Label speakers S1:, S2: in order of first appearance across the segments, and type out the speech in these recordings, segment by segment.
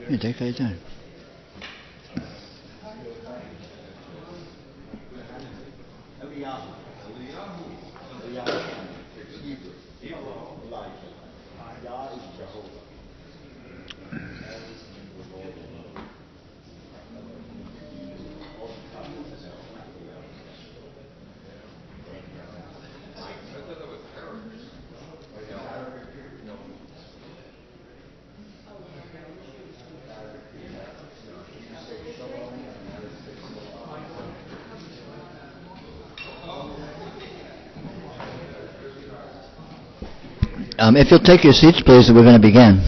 S1: You take all your time. If you'll take your seats, please, we're going to begin.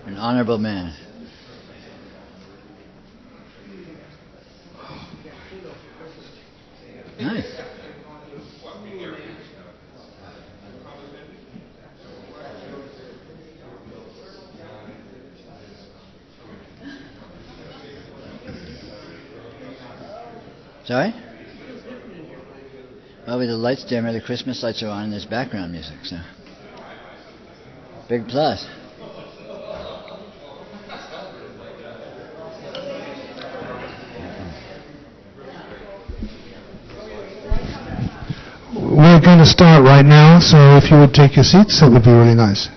S1: An honorable man. Nice. Sorry? Well, with the lights dimmer, the Christmas lights are on, and there's background music, so big plus.
S2: We're going to start right now, so if you would take your seats, that would be really nice.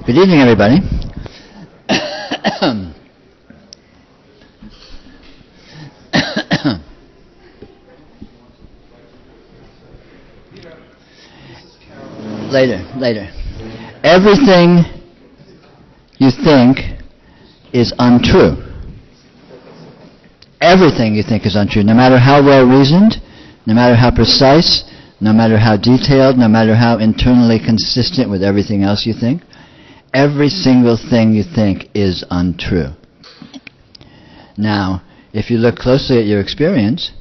S1: Good evening, everybody. Later. Everything you think is untrue. Everything you think is untrue, no matter how well reasoned, no matter how precise, no matter how detailed, no matter how internally consistent with everything else you think. Every single thing you think is untrue. Now, if you look closely at your experience,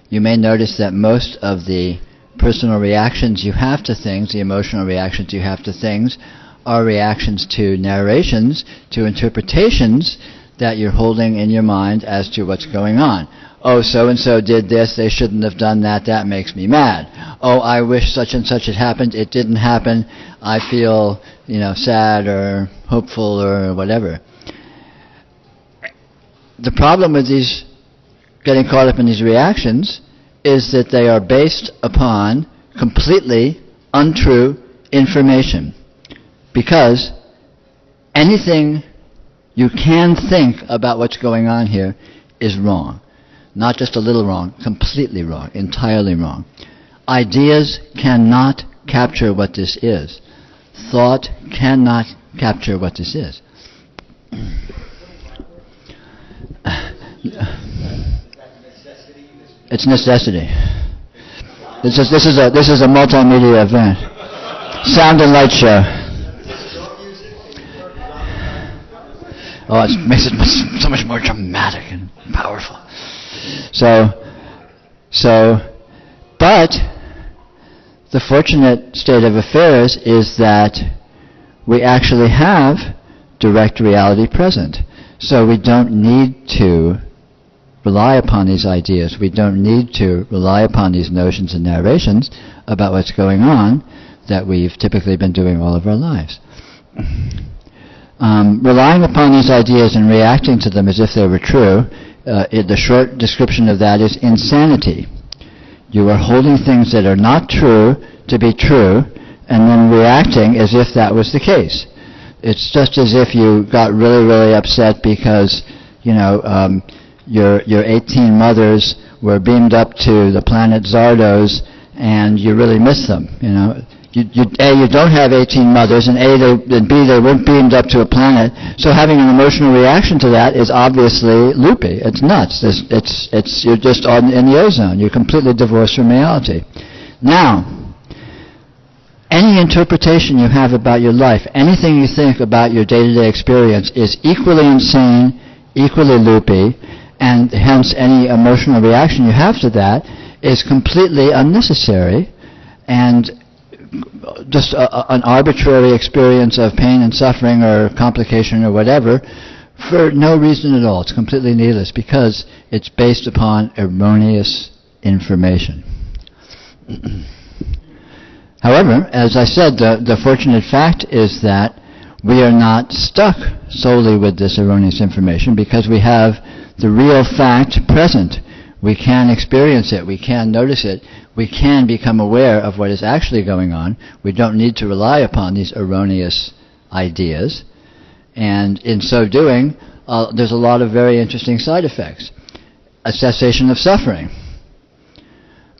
S1: you may notice that most of the personal reactions you have to things, the emotional reactions you have to things, are reactions to narrations, to interpretations that you're holding in your mind as to what's going on. Oh, so-and-so did this, they shouldn't have done that, that makes me mad. Oh, I wish such and such had happened, it didn't happen, I feel, sad or hopeful or whatever. The problem with these, getting caught up in these reactions, is that they are based upon completely untrue information. Because anything you can think about what's going on here is wrong. Not just a little wrong, completely wrong, entirely wrong. Ideas cannot capture what this is. Thought cannot capture what this is. It's necessity. This is a multimedia event. Sound and light show. Oh, it makes it so much more dramatic and powerful. But the fortunate state of affairs is that we actually have direct reality present. So we don't need to rely upon these ideas. We don't need to rely upon these notions and narrations about what's going on that we've typically been doing all of our lives. Relying upon these ideas and reacting to them as if they were true, the short description of that is insanity. You are holding things that are not true to be true, and then reacting as if that was the case. It's just as if you got really, really upset because, your 18 mothers were beamed up to the planet Zardos, and you really miss them, you don't have 18 mothers, and B, they weren't beamed up to a planet. So having an emotional reaction to that is obviously loopy. It's nuts. You're just in the ozone. You're completely divorced from reality. Now, any interpretation you have about your life, anything you think about your day-to-day experience is equally insane, equally loopy, and hence any emotional reaction you have to that is completely unnecessary and just an arbitrary experience of pain and suffering or complication or whatever for no reason at all. It's completely needless because it's based upon erroneous information. However, as I said, the fortunate fact is that we are not stuck solely with this erroneous information because we have the real fact present. We can experience it. We can notice it. We can become aware of what is actually going on. We don't need to rely upon these erroneous ideas. And in so doing, there's a lot of very interesting side effects. A cessation of suffering.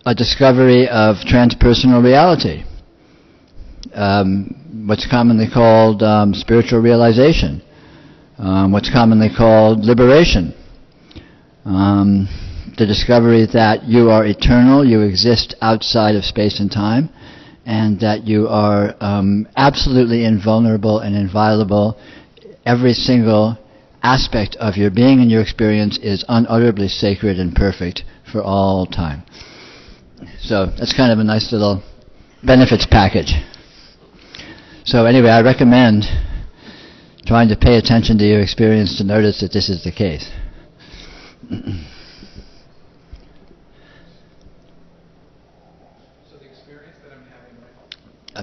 S1: A discovery of transpersonal reality. What's commonly called spiritual realization. What's commonly called liberation. The discovery that you are eternal, you exist outside of space and time, and that you are absolutely invulnerable and inviolable. Every single aspect of your being and your experience is unutterably sacred and perfect for all time. So that's kind of a nice little benefits package. So anyway, I recommend trying to pay attention to your experience to notice that this is the case.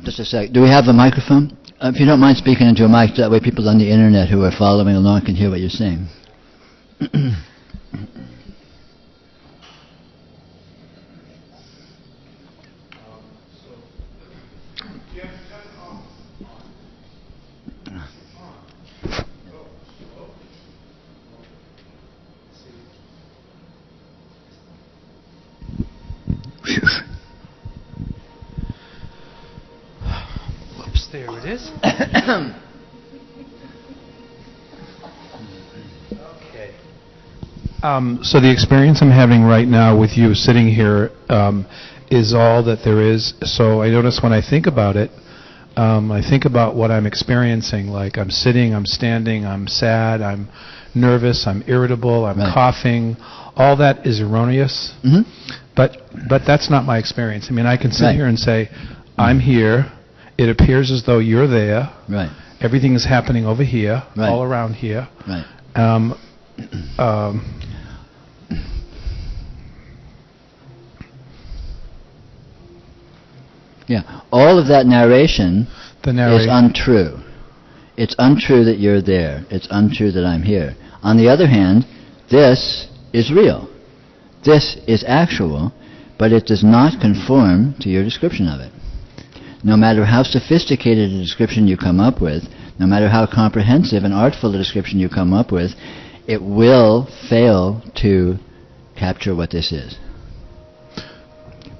S1: Just a sec. Do we have a microphone? If you don't mind speaking into a mic, that way people on the internet who are following along can hear what you're saying.
S3: There it is. Okay. So the experience I'm having right now with you sitting here is all that there is. So I notice when I think about it, I think about what I'm experiencing. Like I'm sitting, I'm standing, I'm sad, I'm nervous, I'm irritable, I'm coughing. All that is erroneous.
S1: Mm-hmm.
S3: But that's not my experience. I mean, I can sit
S1: Right.
S3: here and say, I'm here. It appears as though you're there.
S1: Right.
S3: Everything is happening over here,
S1: Right.
S3: all around here.
S1: Right. Yeah. All of that narration is untrue. It's untrue that you're there. It's untrue that I'm here. On the other hand, this is real. This is actual, but it does not conform to your description of it. No matter how sophisticated a description you come up with, no matter how comprehensive and artful a description you come up with, it will fail to capture what this is.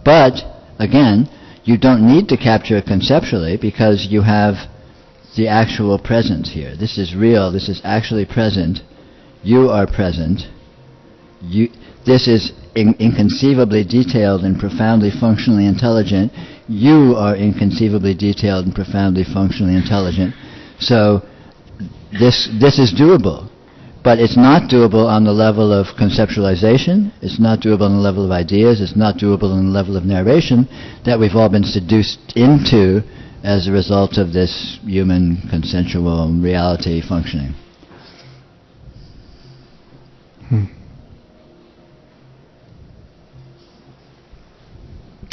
S1: But, again, you don't need to capture it conceptually because you have the actual presence here. This is real. This is actually present. You are present. This is inconceivably detailed and profoundly functionally intelligent. You are inconceivably detailed and profoundly functionally intelligent. So this is doable. But it's not doable on the level of conceptualization. It's not doable on the level of ideas. It's not doable on the level of narration that we've all been seduced into as a result of this human consensual reality functioning.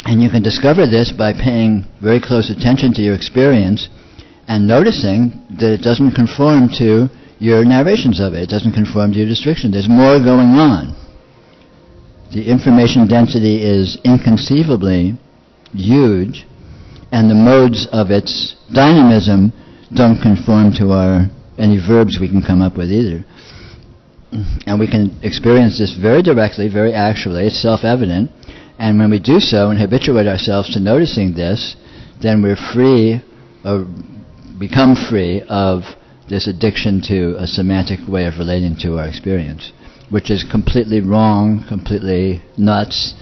S1: And you can discover this by paying very close attention to your experience and noticing that it doesn't conform to your narrations of it. It doesn't conform to your description. There's more going on. The information density is inconceivably huge, and the modes of its dynamism don't conform to any verbs we can come up with either. And we can experience this very directly, very actually. It's self-evident. And when we do so and habituate ourselves to noticing this, then we're free, or become free of this addiction to a semantic way of relating to our experience, which is completely wrong, completely nuts,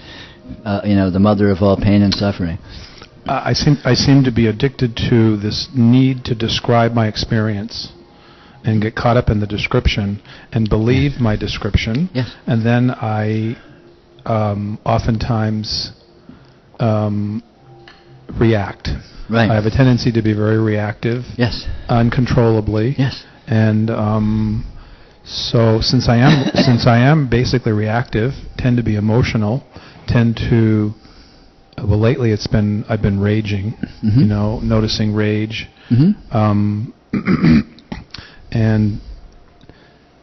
S1: the mother of all pain and suffering.
S3: I seem to be addicted to this need to describe my experience and get caught up in the description and believe my description.
S1: Yes.
S3: And then I oftentimes react.
S1: Right.
S3: I have a tendency to be very reactive.
S1: Yes.
S3: Uncontrollably.
S1: Yes.
S3: And so since I am basically reactive, tend to be emotional, tend to lately I've been raging, noticing rage, and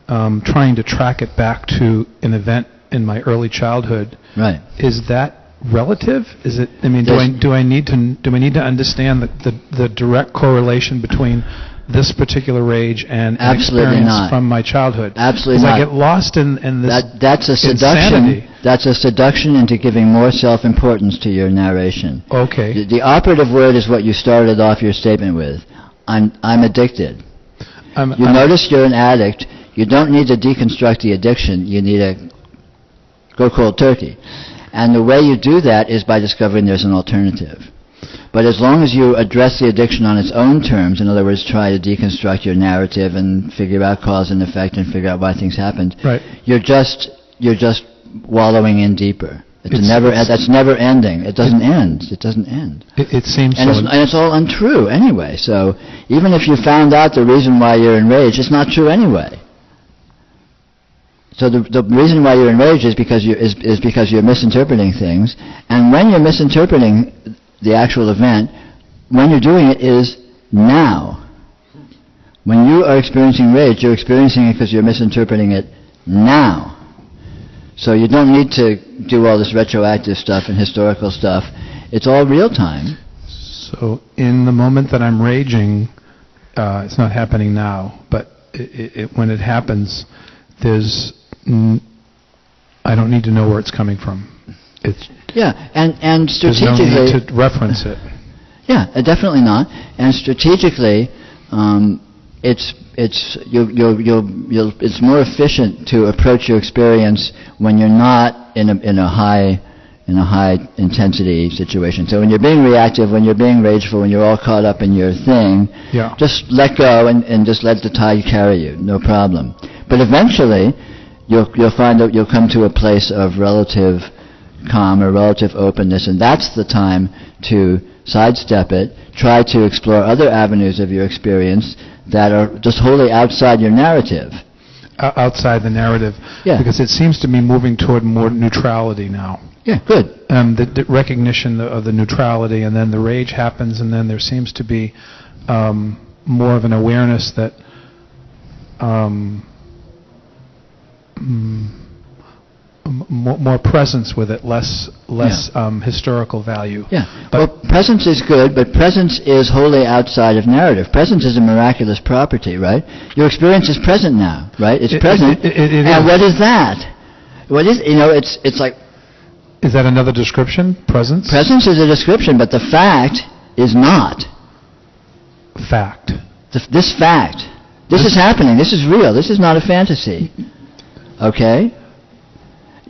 S3: trying to track it back to an event in my early childhood.
S1: Right.
S3: Is that relative? Is it? I mean, do I need to understand the direct correlation between this particular rage and an experience from my childhood?
S1: Absolutely not.
S3: I get lost in this
S1: that's a seduction.
S3: insanity.
S1: That's a seduction into giving more self-importance to your narration.
S3: Okay.
S1: The operative word is what you started off your statement with. I'm addicted. You notice you're an addict. You don't need to deconstruct the addiction. You need to go cold turkey. And the way you do that is by discovering there's an alternative. But as long as you address the addiction on its own terms, in other words, try to deconstruct your narrative and figure out cause and effect and figure out why things happened,
S3: right.
S1: you're just wallowing in deeper. That's never ending. It doesn't end. It doesn't end.
S3: It seems
S1: and
S3: so.
S1: It's all untrue anyway. So even if you found out the reason why you're enraged, it's not true anyway. So the reason why you're enraged is because you're misinterpreting things, and when you're misinterpreting the actual event, when you're doing it is now. When you are experiencing rage, you're experiencing it because you're misinterpreting it now. So you don't need to do all this retroactive stuff and historical stuff. It's all real time.
S3: So in the moment that I'm raging, it's not happening now, but when it happens, I don't need to know where it's coming from. And
S1: strategically,
S3: there's no need to reference it.
S1: Yeah, definitely not. And strategically, it's more efficient to approach your experience when you're not in a high intensity situation. So when you're being reactive, when you're being rageful, when you're all caught up in your thing, just let go and just let the tide carry you. No problem. But eventually, you'll find that you'll come to a place of relative calm or relative openness, and that's the time to sidestep it, try to explore other avenues of your experience that are just wholly outside your narrative.
S3: Outside the narrative.
S1: Yeah.
S3: Because it seems to be moving toward more neutrality now.
S1: Yeah, good.
S3: The recognition of the neutrality, and then the rage happens, and then there seems to be more of an awareness that more presence with it, less historical value.
S1: Yeah. Well, presence is good, but presence is wholly outside of narrative. Presence is a miraculous property, right? Your experience is present now, right? It's present.
S3: It
S1: and
S3: is.
S1: What is that? What is, it's like...
S3: Is that another description? Presence?
S1: Presence is a description, but the fact is not.
S3: Fact.
S1: This fact. This is happening. This is real. This is not a fantasy. Okay?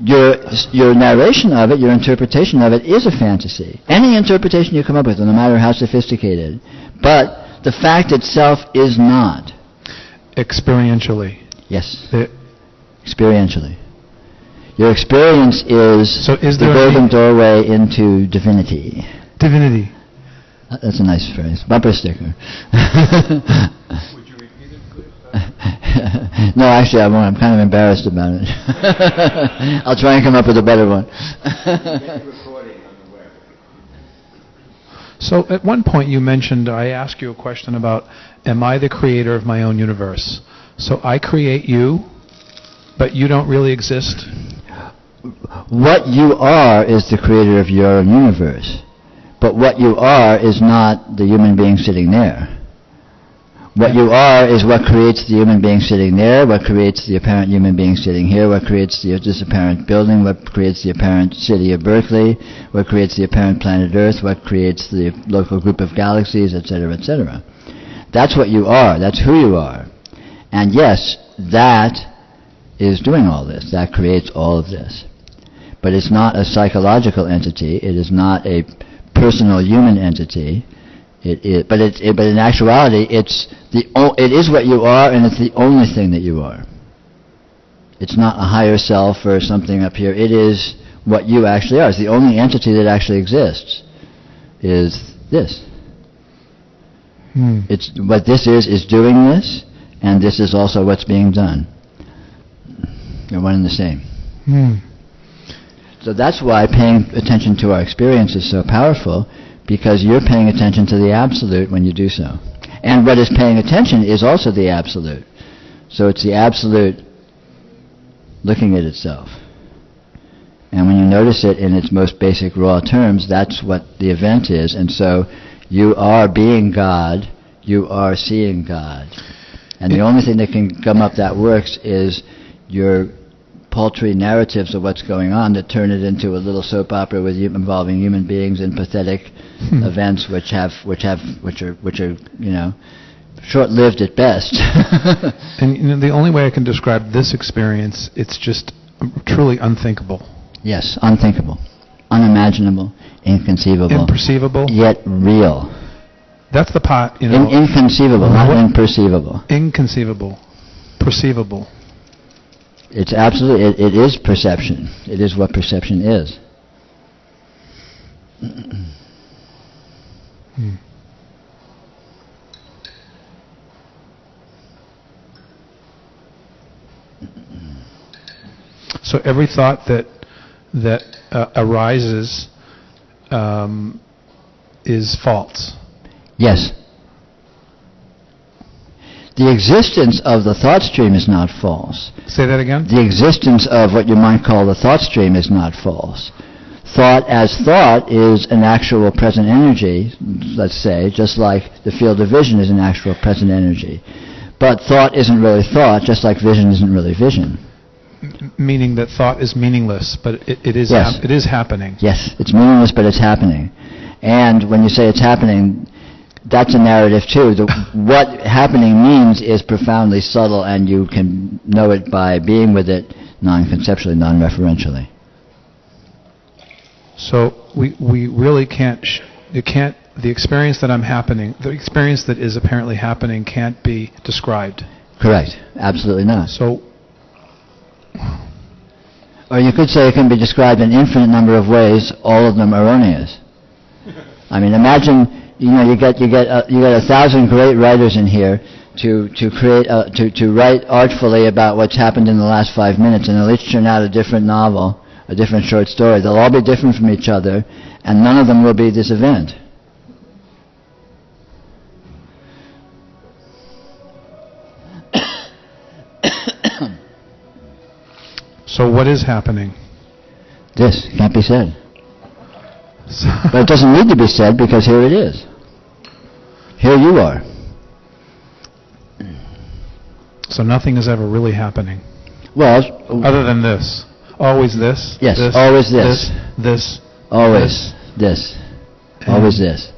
S1: Your narration of it, your interpretation of it is a fantasy. Any interpretation you come up with, no matter how sophisticated. But the fact itself is not.
S3: Experientially.
S1: Yes. Experientially. Your experience is the golden doorway into divinity.
S3: Divinity.
S1: That's a nice phrase. Bumper sticker.
S3: Would you repeat it, please?
S1: No, actually I won't. I'm kind of embarrassed about it. I'll try and come up with a better one.
S3: So at one point you mentioned, I asked you a question about, am I the creator of my own universe? So I create you, but you don't really exist?
S1: What you are is the creator of your own universe. But what you are is not the human being sitting there. What you are is what creates the human being sitting there, what creates the apparent human being sitting here, what creates this apparent building, what creates the apparent city of Berkeley, what creates the apparent planet Earth, what creates the local group of galaxies, etc., etc. That's what you are. That's who you are. And yes, that is doing all this. That creates all of this. But it's not a psychological entity. It is not a personal human entity. But in actuality, it is what you are, and it's the only thing that you are. It's not a higher self or something up here. It is what you actually are. It's the only entity that actually exists. Is this? It's what this is doing this, and this is also what's being done. They're one and the same. So that's why paying attention to our experience is so powerful, because you're paying attention to the absolute when you do so. And what is paying attention is also the absolute. So it's the absolute looking at itself. And when you notice it in its most basic raw terms, that's what the event is. And so you are being God, you are seeing God. And the only thing that can come up that works is your paltry narratives of what's going on that turn it into a little soap opera with involving human beings in pathetic events which are short-lived at best.
S3: And the only way I can describe this experience, it's just truly unthinkable.
S1: Yes, unthinkable, unimaginable, inconceivable,
S3: imperceivable,
S1: yet real.
S3: That's the part,
S1: inconceivable, not imperceivable.
S3: Inconceivable, perceivable.
S1: It's absolutely, it is perception. It is what perception is.
S3: So every thought that arises is false.
S1: Yes. The existence of the thought stream is not false.
S3: Say that again?
S1: The existence of what you might call the thought stream is not false. Thought as thought is an actual present energy, let's say, just like the field of vision is an actual present energy. But thought isn't really thought, just like vision isn't really vision.
S3: Meaning that thought is meaningless, but it is
S1: Yes.
S3: it is happening.
S1: Yes, it's meaningless, but it's happening. And when you say it's happening, that's a narrative too. What happening means is profoundly subtle, and you can know it by being with it non-conceptually, non-referentially.
S3: So we really can't. The experience that the experience that is apparently happening can't be described.
S1: Correct. Absolutely not.
S3: So.
S1: Or you could say it can be described in infinite number of ways, all of them erroneous. I mean, imagine, you get 1,000 great writers in here to write artfully about what's happened in the last 5 minutes, and they'll each turn out a different novel, a different short story. They'll all be different from each other, and none of them will be this event.
S3: So what is happening?
S1: This can't be said. But it doesn't need to be said, because here it is. Here you are.
S3: So nothing is ever really happening.
S1: Well,
S3: other than this. Always this.
S1: Yes,
S3: this,
S1: always this.
S3: This.
S1: Always this. Always this.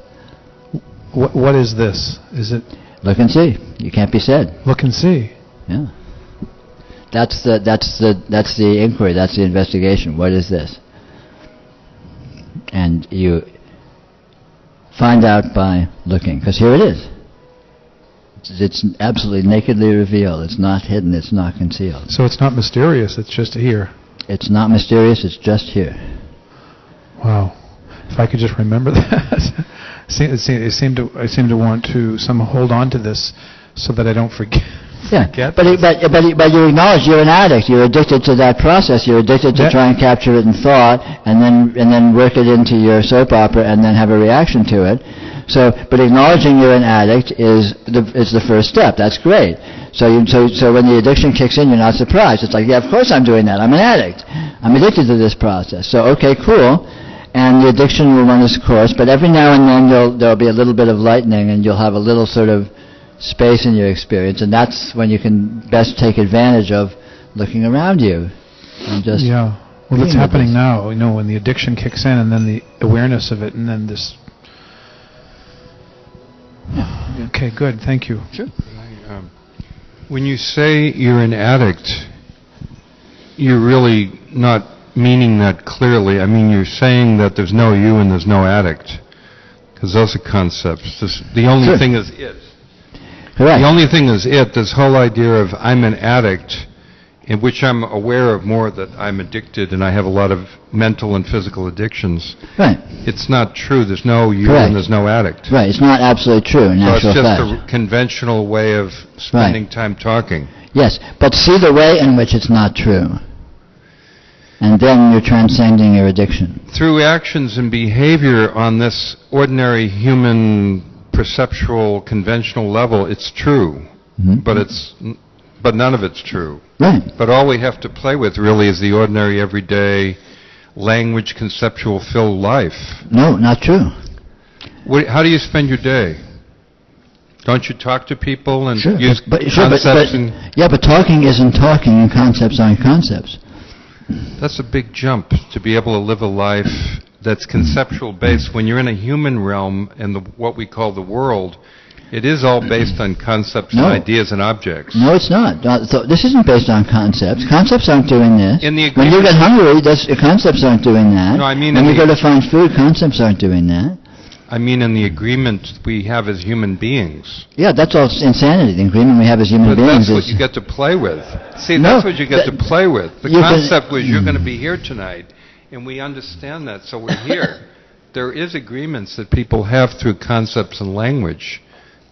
S3: What is this? Is it?
S1: Look and see. You can't be said.
S3: Look and see.
S1: Yeah. That's the inquiry. That's the investigation. What is this? And you find out by looking, because here it is. It's absolutely nakedly revealed. It's not hidden. It's not concealed.
S3: So it's not mysterious. It's just here.
S1: It's not mysterious. It's just here.
S3: Wow. If I could just remember that. I seem to want to somehow hold on to this so that I don't forget.
S1: Yeah, but you acknowledge you're an addict. You're addicted to that process. You're addicted to try and capture it in thought, and then work it into your soap opera, and then have a reaction to it. So, but acknowledging you're an addict is the first step. That's great. So when the addiction kicks in, you're not surprised. It's like, yeah, of course I'm doing that. I'm an addict. I'm addicted to this process. So okay, cool. And the addiction will run its course. But every now and then there'll be a little bit of lightning, and you'll have a little sort of space in your experience, and that's when you can best take advantage of looking around you and just
S3: well, that's happening now. When the addiction kicks in, and then the awareness of it, and then this. Okay, good. Thank you.
S1: Sure.
S4: When you say you're an addict, you're really not meaning that clearly. I mean, you're saying that there's no you and there's no addict. because those are concepts. The only
S1: Sure.
S4: thing is it.
S1: Correct.
S4: The only thing is it, this whole idea of I'm an addict, in which I'm aware of more that I'm addicted and I have a lot of mental and physical addictions.
S1: Right.
S4: It's not true. There's no you
S1: Correct.
S4: and there's no addict.
S1: Right. It's not absolutely true in
S4: So it's
S1: actual
S4: just
S1: fact.
S4: a conventional way of spending time talking.
S1: Yes, but see the way in which it's not true. And then you're transcending your addiction.
S4: Through actions and behavior on this ordinary human perceptual conventional level, it's true.
S1: Mhm.
S4: But none of it's true.
S1: Right.
S4: But all we have to play with really is the ordinary, everyday, language, conceptual filled life.
S1: No, not true.
S4: How do you spend your day? Don't you talk to people and
S1: Sure.
S4: use
S1: But
S4: concepts? And
S1: yeah, but talking isn't talking and concepts aren't concepts.
S4: that's a big jump to be able to live a life that's conceptual based. When you're in a human realm and what we call the world, it is all based on concepts
S1: No.
S4: and ideas and objects.
S1: No, it's not. So this isn't based on concepts. Concepts aren't doing this.
S4: In the
S1: When you
S4: agreement-
S1: get hungry, concepts aren't doing that.
S4: No, I mean
S1: when
S4: in
S1: you
S4: the-
S1: go to find food, concepts aren't doing that.
S4: I mean, in the agreement we have as human beings.
S1: Yeah, that's all insanity. The agreement we have as human
S4: But
S1: beings
S4: that's what
S1: is...
S4: you get to play with. See,
S1: No,
S4: that's what you get to play with. The
S1: you can-
S4: concept was you're going to be here tonight, and we understand that, so we're here. There is agreements that people have through concepts and language.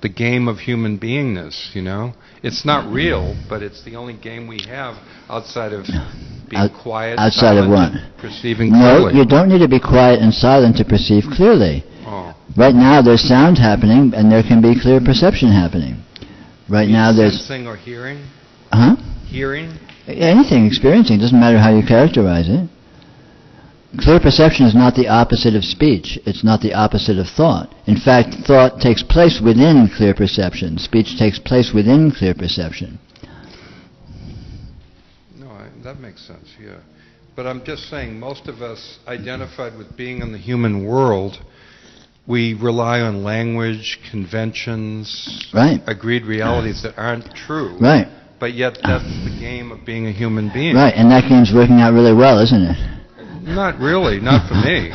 S4: The game of human beingness, you know? It's not real, but it's the only game we have outside of being quiet,
S1: outside of
S4: silent,
S1: what?
S4: and perceiving
S1: No,
S4: clearly.
S1: you don't need to be quiet and silent to perceive clearly.
S4: Oh.
S1: Right now there's sound happening, and there can be clear perception happening. Right now there's...
S4: Sensing or hearing?
S1: Huh?
S4: Hearing?
S1: Anything, experiencing, doesn't matter how you characterize it. Clear perception is not the opposite of speech. It's not the opposite of thought. In fact, thought takes place within clear perception. Speech takes place within clear perception.
S4: No, that makes sense, yeah. But I'm just saying, most of us identified with being in the human world, we rely on language, conventions,
S1: Right.
S4: agreed realities that aren't true.
S1: Right.
S4: But yet that's the game of being a human being.
S1: Right, and that game's working out really well, isn't it?
S4: Not really, not for me.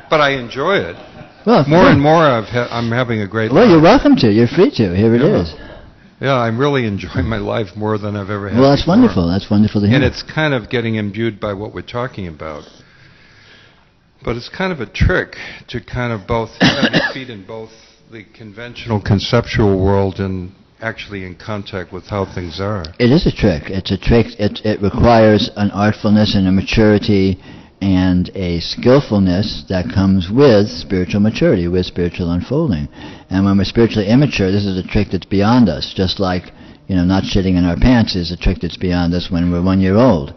S4: But I enjoy it.
S1: Well,
S4: More and more I'm having a great
S1: Well,
S4: life.
S1: you're welcome to. You're free to. Here it is.
S4: Yeah, I'm really enjoying my life more than I've ever had
S1: Well, that's
S4: before.
S1: wonderful. That's wonderful to hear.
S4: And it's kind of getting imbued by what we're talking about. But it's kind of a trick to kind of both have your feet in both the conventional conceptual world and actually in contact with how things are.
S1: It is a trick. It's a trick. It requires an artfulness and a maturity and a skillfulness that comes with spiritual maturity, with spiritual unfolding. And when we're spiritually immature, this is a trick that's beyond us. Just like, not shitting in our pants is a trick that's beyond us when we're 1 year old.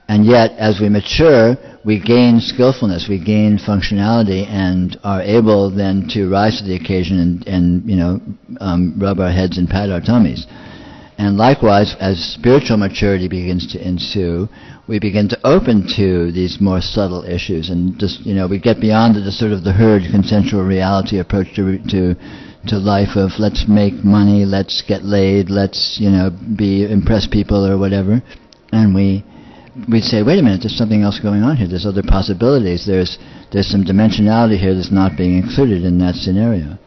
S1: And yet, as we mature, we gain skillfulness, we gain functionality, and are able then to rise to the occasion and rub our heads and pat our tummies. And likewise, as spiritual maturity begins to ensue, we begin to open to these more subtle issues, and just we get beyond the sort of the herd consensual reality approach to life of let's make money, let's get laid, let's impress people or whatever, and we'd say, wait a minute, there's something else going on here. There's other possibilities. There's some dimensionality here that's not being included in that scenario.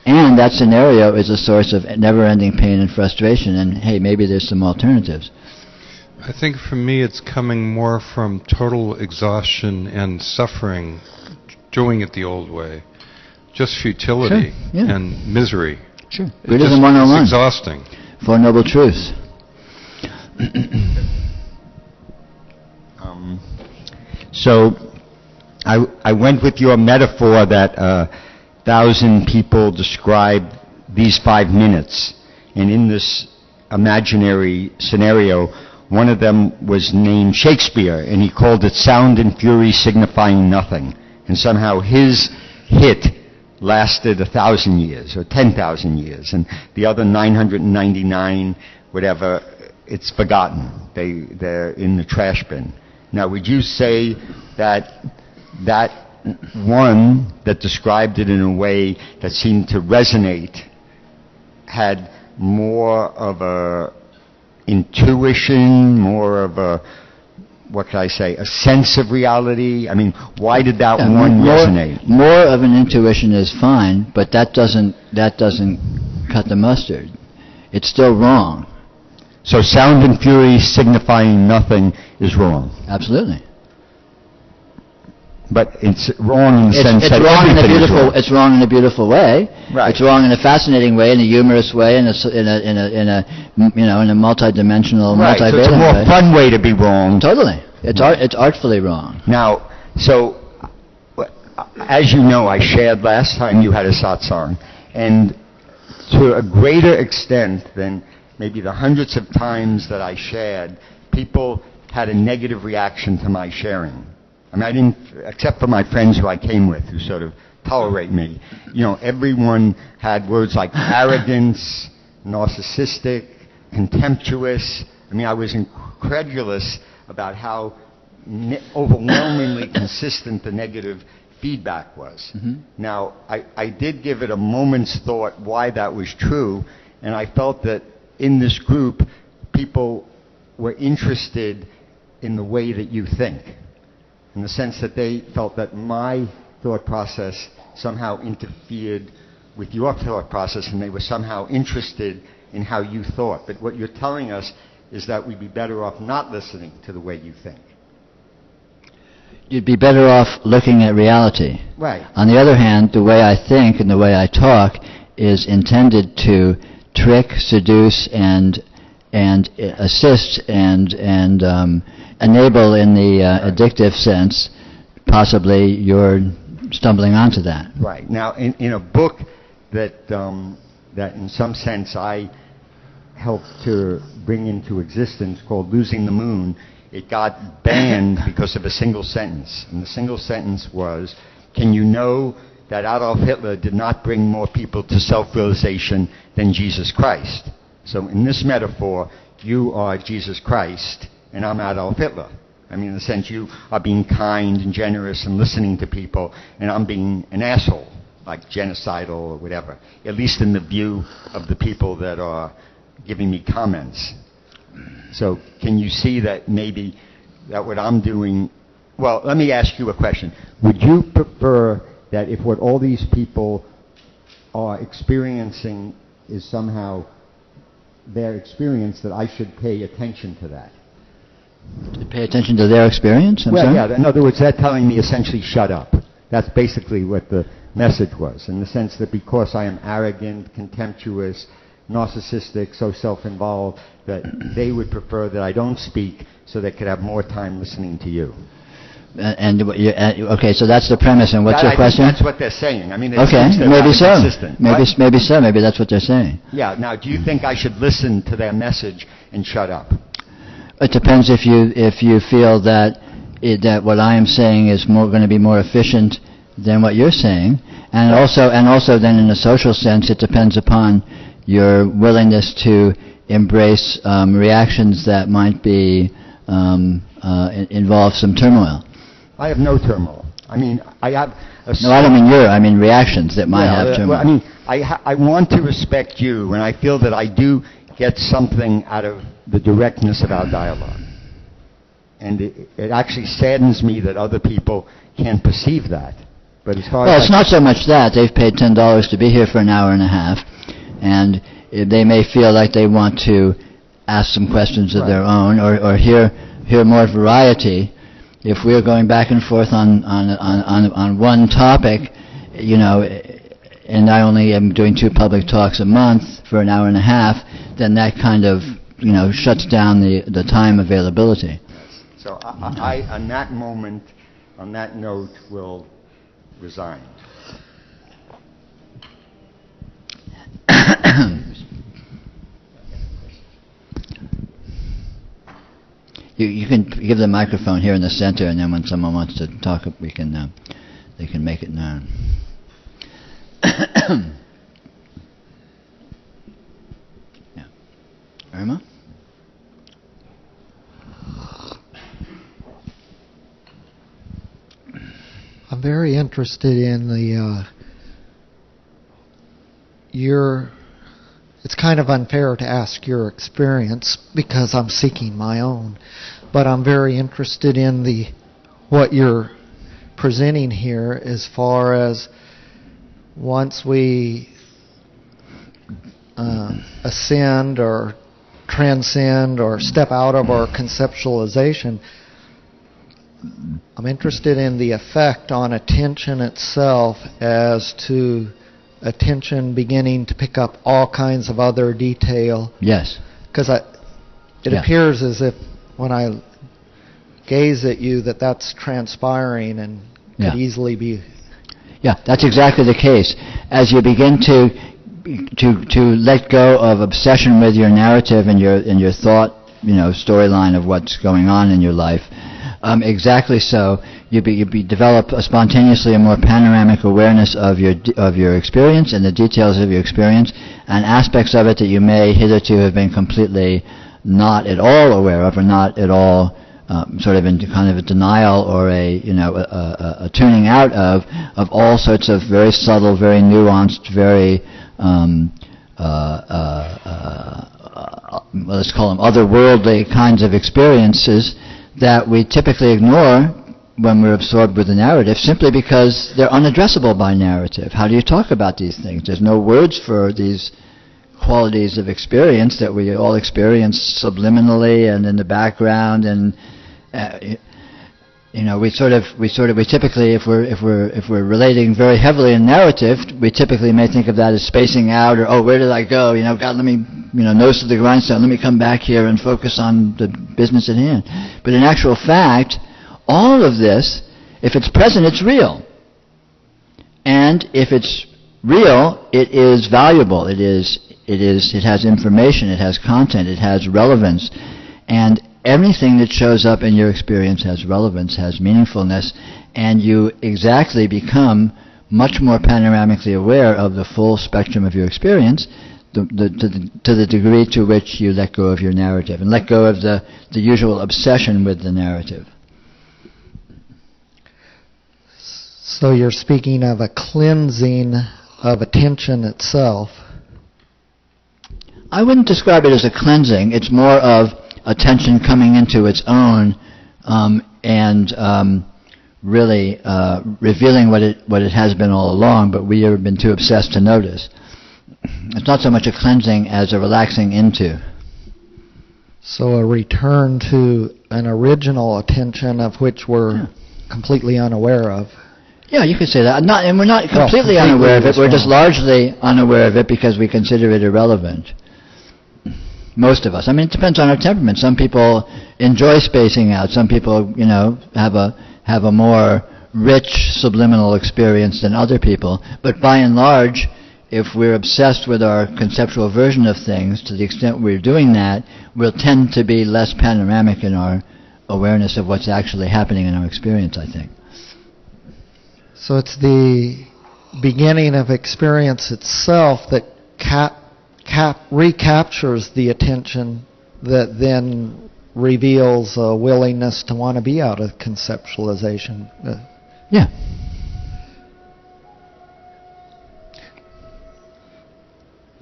S1: And that scenario is a source of never-ending pain and frustration, and hey, maybe there's some alternatives.
S4: I think for me it's coming more from total exhaustion and suffering, doing it the old way. Just futility
S1: Sure, yeah.
S4: and misery.
S1: Sure.
S4: It's
S1: Buddhism
S4: just-
S1: 101.
S4: It's exhausting.
S1: Four Noble Truths.
S5: So I went with your metaphor that 1,000 people describe these 5 minutes. And in this imaginary scenario, one of them was named Shakespeare, and he called it sound and fury signifying nothing. And somehow his hit lasted 1,000 years or 10,000 years, and the other 999, whatever, it's forgotten. They're in the trash bin. Now, would you say that one that described it in a way that seemed to resonate had more of a intuition, more of a what can I say, a sense of reality? I mean, why did that
S1: Yeah,
S5: one resonate?
S1: More of an intuition is fine, but that doesn't cut the mustard. It's still wrong.
S5: So sound and fury signifying nothing is wrong.
S1: Absolutely.
S5: But it's wrong in the sense
S1: It's
S5: that
S1: wrong in a
S5: everything is
S1: beautiful.
S5: wrong.
S1: It's wrong in a beautiful way.
S5: Right.
S1: It's wrong in a fascinating way, in a humorous way, in a multi-dimensional,
S5: Right, so it's a
S1: multivalent
S5: more
S1: way.
S5: fun way to be wrong.
S1: Totally. It's artfully wrong.
S5: Now, so, as you know, I shared last time you had a satsang, and to a greater extent than maybe the hundreds of times that I shared, people had a negative reaction to my sharing. I mean, I didn't, except for my friends who I came with, who sort of tolerate me. You know, everyone had words like arrogance, narcissistic, contemptuous. I mean, I was incredulous about how overwhelmingly consistent the negative feedback was.
S1: Mm-hmm.
S5: Now, I did give it a moment's thought why that was true, and I felt that in this group, people were interested in the way that you think, in the sense that they felt that my thought process somehow interfered with your thought process, and they were somehow interested in how you thought. But what you're telling us is that we'd be better off not listening to the way you think.
S1: You'd be better off looking at reality.
S5: Right.
S1: On the other hand, the way I think and the way I talk is intended to trick, seduce, and assist and enable in the addictive sense. Possibly you're stumbling onto that.
S5: Right. Now, in a book that in some sense I helped to bring into existence called Losing the Moon, it got banned because of a single sentence. And the single sentence was, can you know that Adolf Hitler did not bring more people to self-realization than Jesus Christ? So in this metaphor, you are Jesus Christ and I'm Adolf Hitler. I mean, in the sense you are being kind and generous and listening to people, and I'm being an asshole, like genocidal or whatever, at least in the view of the people that are giving me comments. So can you see that maybe that what I'm doing... Well, let me ask you a question. Would you prefer that if what all these people are experiencing is somehow their experience, that I should pay attention to that?
S1: To pay attention to their experience?
S5: Yeah, in other words, they're telling me essentially shut up. That's basically what the message was, in the sense that because I am arrogant, contemptuous, narcissistic, so self-involved, that they would prefer that I don't speak so they could have more time listening to you.
S1: Okay, so that's the premise, and what's your question?
S5: That's what they're saying. I mean,
S1: okay, maybe so. Maybe so. Maybe that's what they're saying.
S5: Yeah. Now, do you think I should listen to their message and shut up?
S1: It depends if you feel that what I am saying is going to be more efficient than what you're saying, and also then in a social sense, it depends upon your willingness to embrace reactions that might be involve some turmoil.
S5: I have no turmoil. I mean, I have...
S1: No, I don't mean I mean reactions that might have turmoil.
S5: Well, I mean, I want to respect you, and I feel that I do get something out of the directness of our dialogue. And it actually saddens me that other people can't perceive that. But as far as
S1: it's not so much that. They've paid $10 to be here for an hour and a half, and they may feel like they want to ask some questions of their own or hear more variety. If we're going back and forth on one topic, and I only am doing 2 public talks a month for an hour and a half, then that kind of shuts down the time availability.
S5: So I on that moment, on that note, will resign.
S1: You can give the microphone here in the center, and then when someone wants to talk, they can make it known. Yeah. Irma?
S6: I'm very interested in your it's kind of unfair to ask your experience because I'm seeking my own. But I'm very interested in what you're presenting here as far as once we ascend or transcend or step out of our conceptualization, I'm interested in the effect on attention itself as to attention beginning to pick up all kinds of other detail.
S1: Yes.
S6: Because it appears as if when I gaze at you that's transpiring and could easily be.
S1: Yeah, that's exactly the case. As you begin to let go of obsession with your narrative and your thought, storyline of what's going on in your life, exactly so, you develop spontaneously a more panoramic awareness of your experience and the details of your experience, and aspects of it that you may hitherto have been completely not at all aware of, or not at all sort of in kind of a denial or a tuning out of all sorts of very subtle, very nuanced, very let's call them otherworldly kinds of experiences that we typically ignore when we're absorbed with the narrative, simply because they're unaddressable by narrative. How do you talk about these things? There's no words for these qualities of experience that we all experience subliminally and in the background, and we typically, if we're relating very heavily in narrative, we typically may think of that as spacing out, or where did I go? God, let me nose to the grindstone. Let me come back here and focus on the business at hand. But in actual fact, all of this, if it's present, it's real. And if it's real, it is valuable. It has information, it has content, it has relevance. And everything that shows up in your experience has relevance, has meaningfulness, and you exactly become much more panoramically aware of the full spectrum of your experience to the degree to which you let go of your narrative and let go of the usual obsession with the narrative.
S6: So you're speaking of a cleansing of attention itself.
S1: I wouldn't describe it as a cleansing. It's more of attention coming into its own and really revealing what it has been all along, but we have been too obsessed to notice. It's not so much a cleansing as a relaxing into.
S6: So a return to an original attention of which we're completely unaware of.
S1: Yeah, you could say that. And we're not completely unaware of it. We're just largely unaware of it because we consider it irrelevant. Most of us. I mean, it depends on our temperament. Some people enjoy spacing out. Some people, have a more rich subliminal experience than other people. But by and large, if we're obsessed with our conceptual version of things, to the extent we're doing that, we'll tend to be less panoramic in our awareness of what's actually happening in our experience, I think.
S6: So it's the beginning of experience itself that recaptures the attention that then reveals a willingness to want to be out of conceptualization.
S1: Yeah.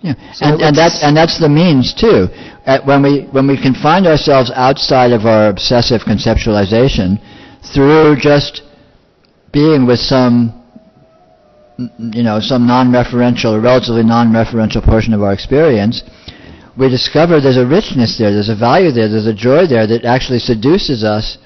S1: Yeah, so and that's the means too. When we can find ourselves outside of our obsessive conceptualization through just being with some non-referential or relatively non-referential portion of our experience, we discover there's a richness there, there's a value there, there's a joy there that actually seduces us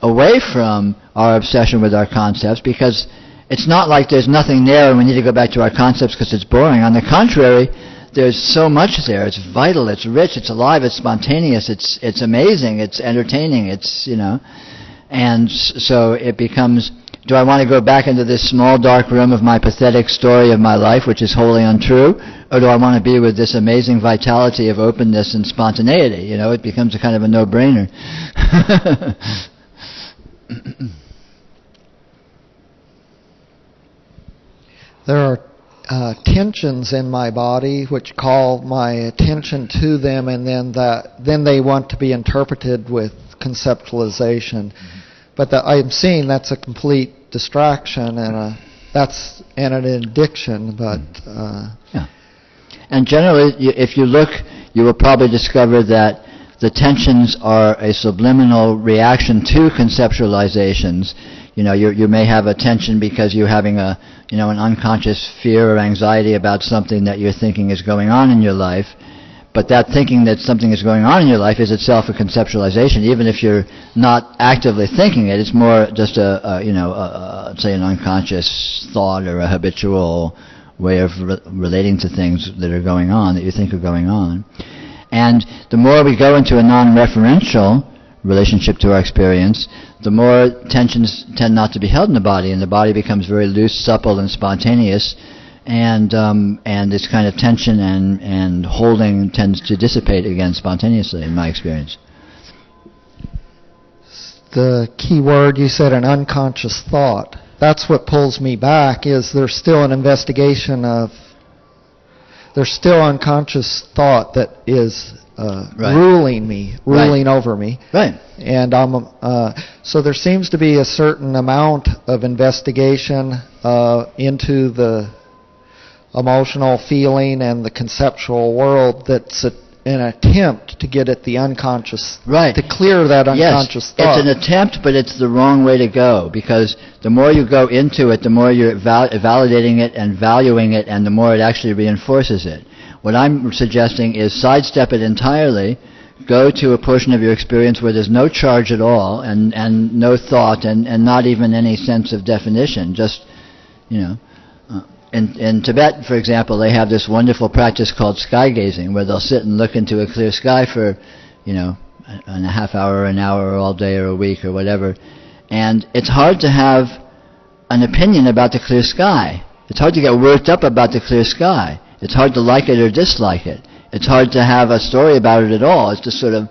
S1: away from our obsession with our concepts, because it's not like there's nothing there and we need to go back to our concepts because it's boring. On the contrary, there's so much there. It's vital, it's rich, it's alive, it's spontaneous, it's amazing, it's entertaining, and so it becomes, do I want to go back into this small dark room of my pathetic story of my life, which is wholly untrue, or do I want to be with this amazing vitality of openness and spontaneity? It becomes a kind of a no-brainer.
S6: There are tensions in my body which call my attention to them, and then they want to be interpreted with conceptualization. Mm-hmm. But I'm seeing that's a complete distraction and an addiction. But
S1: yeah, And generally, if you look, you will probably discover that the tensions are a subliminal reaction to conceptualizations. You may have a tension because you're having an unconscious fear or anxiety about something that you're thinking is going on in your life. But that thinking that something is going on in your life is itself a conceptualization, even if you're not actively thinking it. It's more just say an unconscious thought or a habitual way of relating to things that are going on, that you think are going on. And the more we go into a non-referential relationship to our experience, the more tensions tend not to be held in the body, and the body becomes very loose, supple, and spontaneous. And this kind of tension and holding tends to dissipate again spontaneously, in my experience.
S6: The key word you said, an unconscious thought. That's what pulls me back, is there's still an investigation of, there's still unconscious thought that is ruling over me.
S1: Right.
S6: And so there seems to be a certain amount of investigation into the emotional feeling and the conceptual world that's an attempt to get at the unconscious, to clear that unconscious thought.
S1: It's an attempt, but it's the wrong way to go, because the more you go into it, the more you're validating it and valuing it, and the more it actually reinforces it. What I'm suggesting is sidestep it entirely, go to a portion of your experience where there's no charge at all, and no thought, and not even any sense of definition, just, In Tibet, for example, they have this wonderful practice called sky gazing, where they'll sit and look into a clear sky for, a half hour, an hour, all day, or a week, or whatever. And it's hard to have an opinion about the clear sky. It's hard to get worked up about the clear sky. It's hard to like it or dislike it. It's hard to have a story about it at all. It's just sort of,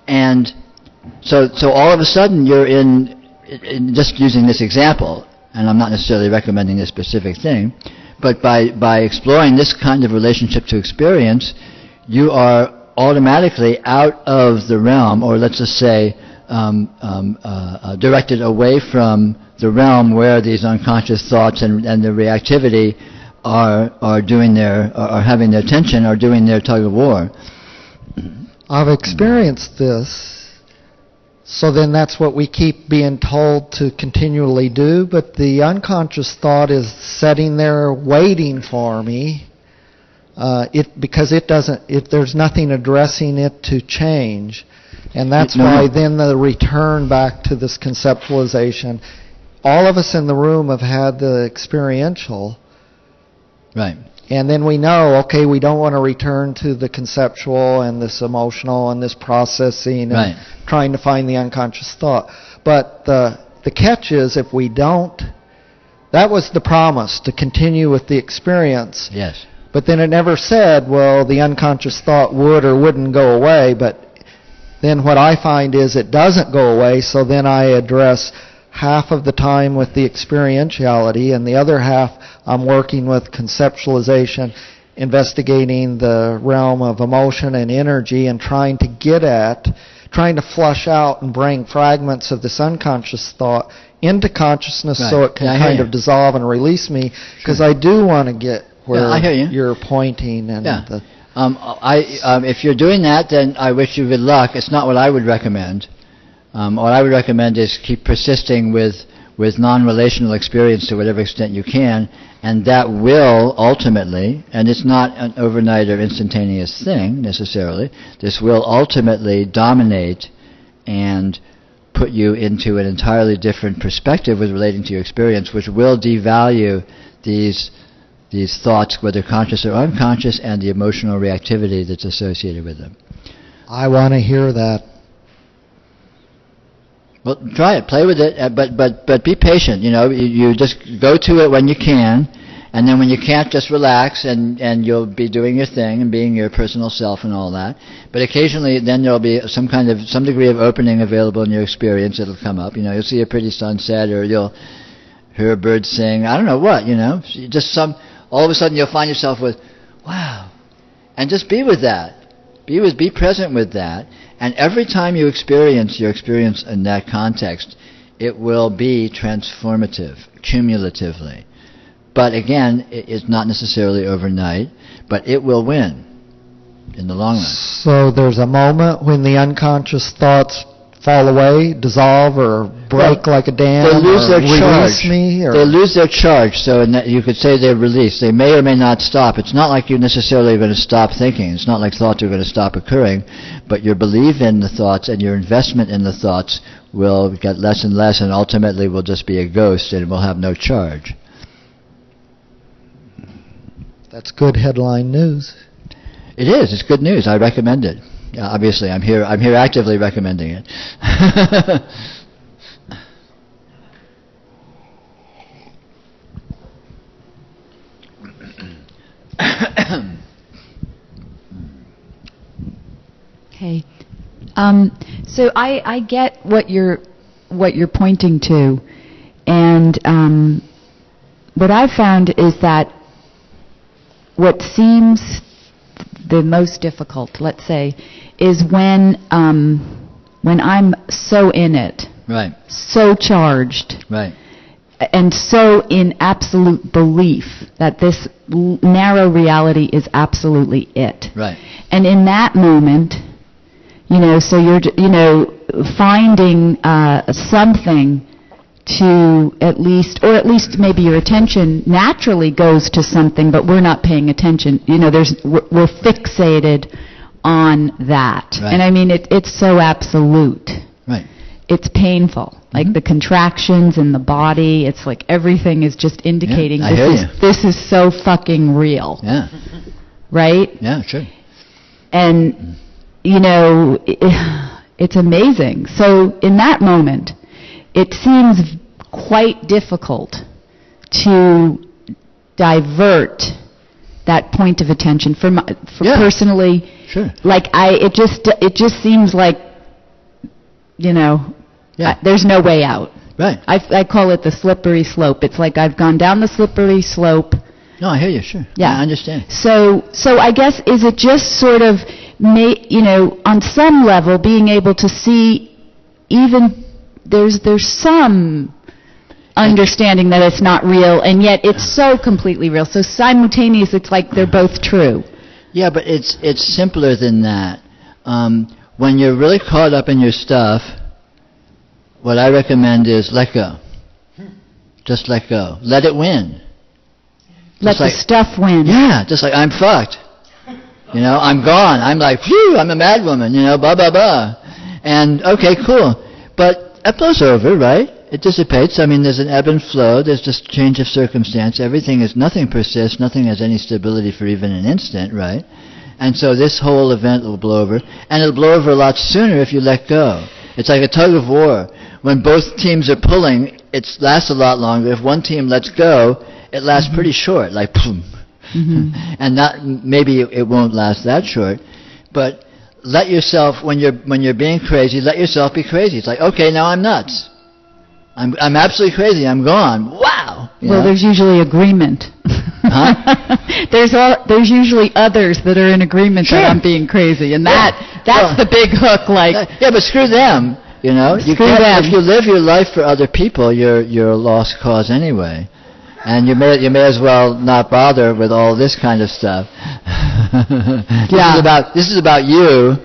S1: And so all of a sudden you're in just using this example, and I'm not necessarily recommending this specific thing, but by exploring this kind of relationship to experience, you are automatically out of the realm, or let's just say directed away from the realm where these unconscious thoughts and the reactivity are having their tension, or doing their tug of war.
S6: I've experienced this. So then that's what we keep being told to continually do, but the unconscious thought is sitting there waiting for me, because there's nothing addressing it to change. And that's why then the return back to this conceptualization. All of us in the room have had the experiential.
S1: Right.
S6: And then we know, okay, we don't want to return to the conceptual and this emotional and this processing and trying to find the unconscious thought. But the catch is, if we don't, that was the promise, to continue with the experience.
S1: Yes.
S6: But then it never said, well, the unconscious thought would or wouldn't go away. But then what I find is it doesn't go away, so then I address half of the time with the experientiality, and the other half I'm working with conceptualization, investigating the realm of emotion and energy, and trying to flush out and bring fragments of this unconscious thought into consciousness, so it can kind of dissolve and release me, because I do want to get where you're pointing. And
S1: if you're doing that, then I wish you good luck. It's not what I would recommend. What I would recommend is keep persisting with non-relational experience to whatever extent you can, and that will ultimately, and it's not an overnight or instantaneous thing necessarily, this will ultimately dominate and put you into an entirely different perspective with relating to your experience, which will devalue these thoughts, whether conscious or unconscious, and the emotional reactivity that's associated with them.
S6: I want to hear that.
S1: Well, try it, play with it, but be patient. You just go to it when you can, and then when you can't, just relax, and you'll be doing your thing and being your personal self and all that. But occasionally, then there'll be some degree of opening available in your experience. It'll come up. You'll see a pretty sunset, or you'll hear a bird sing. I don't know what. All of a sudden you'll find yourself with, wow, and just be with that. Be present with that. And every time you experience your experience in that context, it will be transformative, cumulatively. But again, it's not necessarily overnight, but it will win in the long run.
S6: So there's a moment when the unconscious thoughts fall away, dissolve, or break like a dam,
S1: They lose
S6: or
S1: their charge.
S6: release me, or
S1: They lose their charge, so in that you could say they're released. They may or may not stop. It's not like you're necessarily going to stop thinking. It's not like thoughts are going to stop occurring, but your belief in the thoughts and your investment in the thoughts will get less and less, and ultimately will just be a ghost and will have no charge.
S6: that's good headline news.
S1: It is. It's good news. I recommend it. Yeah, obviously, I'm here actively recommending it.
S7: Okay. So I get what you're pointing to, and what I've found is that what seems the most difficult, let's say, is when I'm so in it,
S1: Right.
S7: so charged,
S1: Right.
S7: and so in absolute belief that this narrow reality is absolutely it.
S1: Right.
S7: And in that moment, so you're, finding something to at least maybe your attention naturally goes to something, but we're not paying attention. We're fixated on that.
S1: Right.
S7: And I mean, it's so absolute.
S1: Right.
S7: It's painful. Like the contractions in the body, it's like everything is just indicating
S1: I hear you.
S7: this is so fucking real.
S1: Yeah.
S7: Right?
S1: Yeah, sure.
S7: And, it's amazing. So in that moment, it seems quite difficult to divert that point of attention for
S1: Yeah.
S7: personally.
S1: Sure.
S7: Like it just seems like,
S1: Yeah.
S7: there's no way out.
S1: Right.
S7: I call it the slippery slope. It's like I've gone down the slippery slope.
S1: No, I hear you, sure.
S7: Yeah.
S1: I understand.
S7: So I guess, is it just sort of, on some level, being able to see even there's some understanding that it's not real, and yet it's so completely real. So simultaneous, it's like they're both true.
S1: Yeah, but it's simpler than that. When you're really caught up in your stuff, what I recommend is let go. Just let go. Let it win.
S7: Let the stuff win.
S1: Yeah, just like I'm fucked. I'm gone. I'm like, phew, I'm a mad woman, blah, blah, blah. And, okay, cool. But that blows over, right? It dissipates. I mean, there's an ebb and flow. There's just change of circumstance. Nothing persists. Nothing has any stability for even an instant, right? And so this whole event will blow over. And it'll blow over a lot sooner if you let go. It's like a tug of war. When both teams are pulling, it lasts a lot longer. If one team lets go, it lasts pretty short, like boom. And maybe it won't last that short, but let yourself, when you're being crazy, let yourself be crazy. It's like, okay, now I'm nuts. I'm absolutely crazy. I'm gone. Wow.
S7: There's usually agreement.
S1: Huh?
S7: There's usually others that are in agreement
S1: Sure.
S7: that I'm being crazy, and that's the big hook. Like,
S1: yeah, but screw them.
S7: Screw them.
S1: If you live your life for other people, you're a lost cause anyway. And you may as well not bother with all this kind of stuff. This is about you,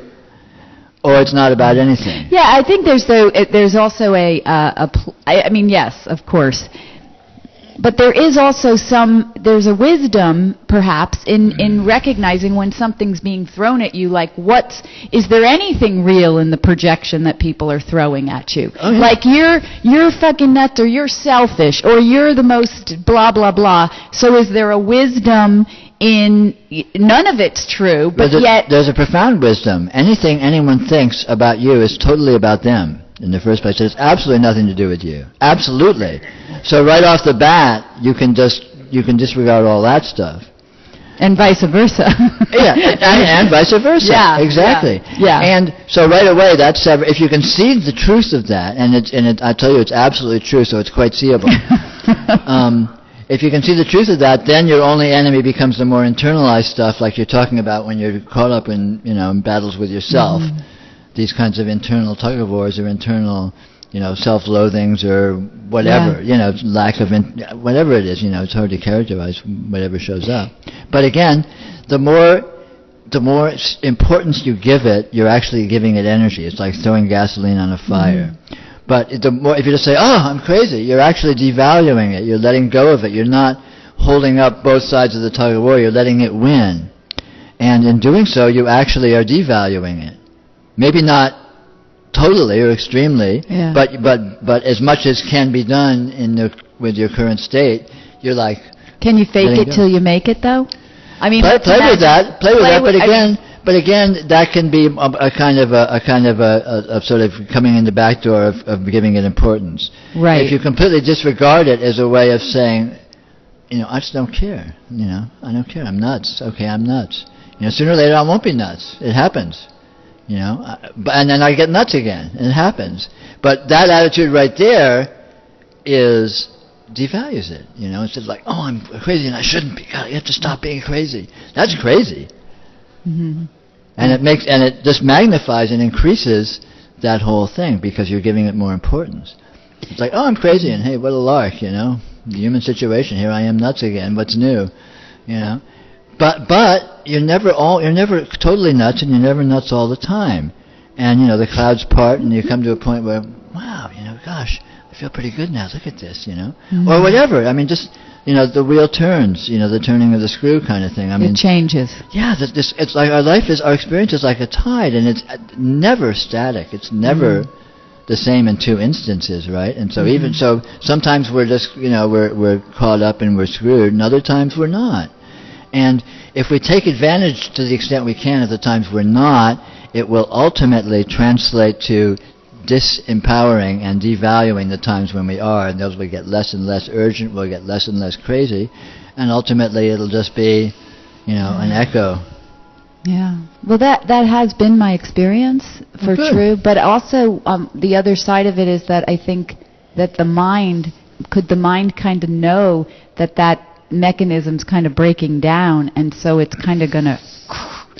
S1: or it's not about anything.
S7: yeah, I think there's also yes, of course. But there is also there's a wisdom, perhaps, in recognizing when something's being thrown at you, like is there anything real in the projection that people are throwing at you?
S1: Oh, yeah.
S7: Like you're fucking nuts, or you're selfish, or you're the most blah, blah, blah. So is there a wisdom in, none of it's true, but yet...
S1: There's a profound wisdom. Anything anyone thinks about you is totally about them. In the first place, it has absolutely nothing to do with you. Absolutely. So right off the bat, you can disregard all that stuff.
S7: And vice versa.
S1: Yeah, and vice versa.
S7: Yeah,
S1: exactly.
S7: Yeah.
S1: And so right away, if you can see the truth of that, and I tell you, it's absolutely true, so it's quite seeable. If you can see the truth of that, then your only enemy becomes the more internalized stuff, like you're talking about when you're caught up in battles with yourself. These kinds of internal tug-of-wars or internal self-loathings or whatever, lack of, whatever it is, it's hard to characterize whatever shows up. But again, the more importance you give it, you're actually giving it energy. It's like throwing gasoline on a fire. But the more, if you just say, "Oh, I'm crazy," you're actually devaluing it. You're letting go of it. You're not holding up both sides of the tug of war. You're letting it win. And in doing so, you actually are devaluing it. Maybe not totally or extremely, but as much as can be done with your current state, you're like.
S7: Can you fake it till you make it, though? I mean,
S1: play with that. But again, that can be a kind of a sort of coming in the back door of giving it importance.
S7: Right.
S1: If you completely disregard it as a way of saying, I just don't care. I don't care. I'm nuts. Okay, I'm nuts. Sooner or later I won't be nuts. It happens. And then I get nuts again, and it happens. But that attitude right there devalues it. It's just like, oh, I'm crazy and I shouldn't be. God, you have to stop being crazy. That's crazy. Mm-hmm. And it just magnifies and increases that whole thing because you're giving it more importance. It's like, oh, I'm crazy, and hey, what a lark, the human situation. Here I am, nuts again. What's new, But you're never totally nuts, and you're never nuts all the time. And the clouds part, and you come to a point where, wow, gosh, I feel pretty good now. Look at this, or whatever. I mean, just the wheel turns, the turning of the screw kind of thing. I mean,
S7: it changes.
S1: Yeah, it's like our experience is like a tide, and it's never static. It's never the same in two instances, right? And so even so, sometimes we're just we're caught up and we're screwed, and other times we're not. And if we take advantage to the extent we can at the times we're not, it will ultimately translate to disempowering and devaluing the times when we are, and those will get less and less urgent, we'll get less and less crazy, and ultimately it'll just be, an echo.
S7: Yeah. Well, that has been my experience for true, but also the other side of it is that I think that the mind kind of know that mechanism's kind of breaking down, and so it's kind of going to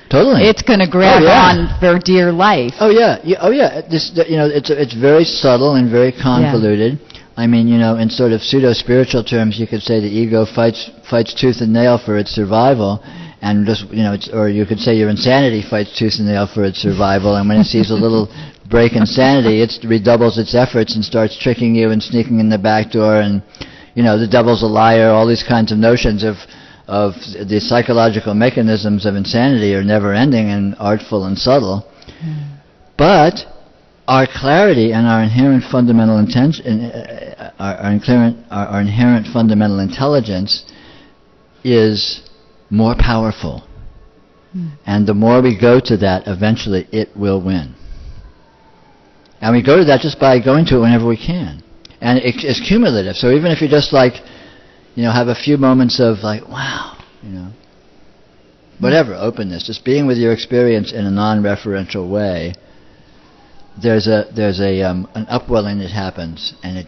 S1: totally.
S7: It's going to grab on for dear life.
S1: Oh yeah. It's very subtle and very convoluted. Yeah. I mean, in sort of pseudo-spiritual terms, you could say the ego fights tooth and nail for its survival, and just or you could say your insanity fights tooth and nail for its survival, and when it sees a little break in sanity, it redoubles its efforts and starts tricking you and sneaking in the back door, and the devil's a liar. All these kinds of notions of the psychological mechanisms of insanity are never-ending and artful and subtle. But our clarity and our inherent fundamental our inherent fundamental intelligence is more powerful. And the more we go to that, eventually it will win. And we go to that just by going to it whenever we can. And it's cumulative. So even if you just have a few moments of wow, whatever, openness, just being with your experience in a non-referential way, there's an upwelling that happens, and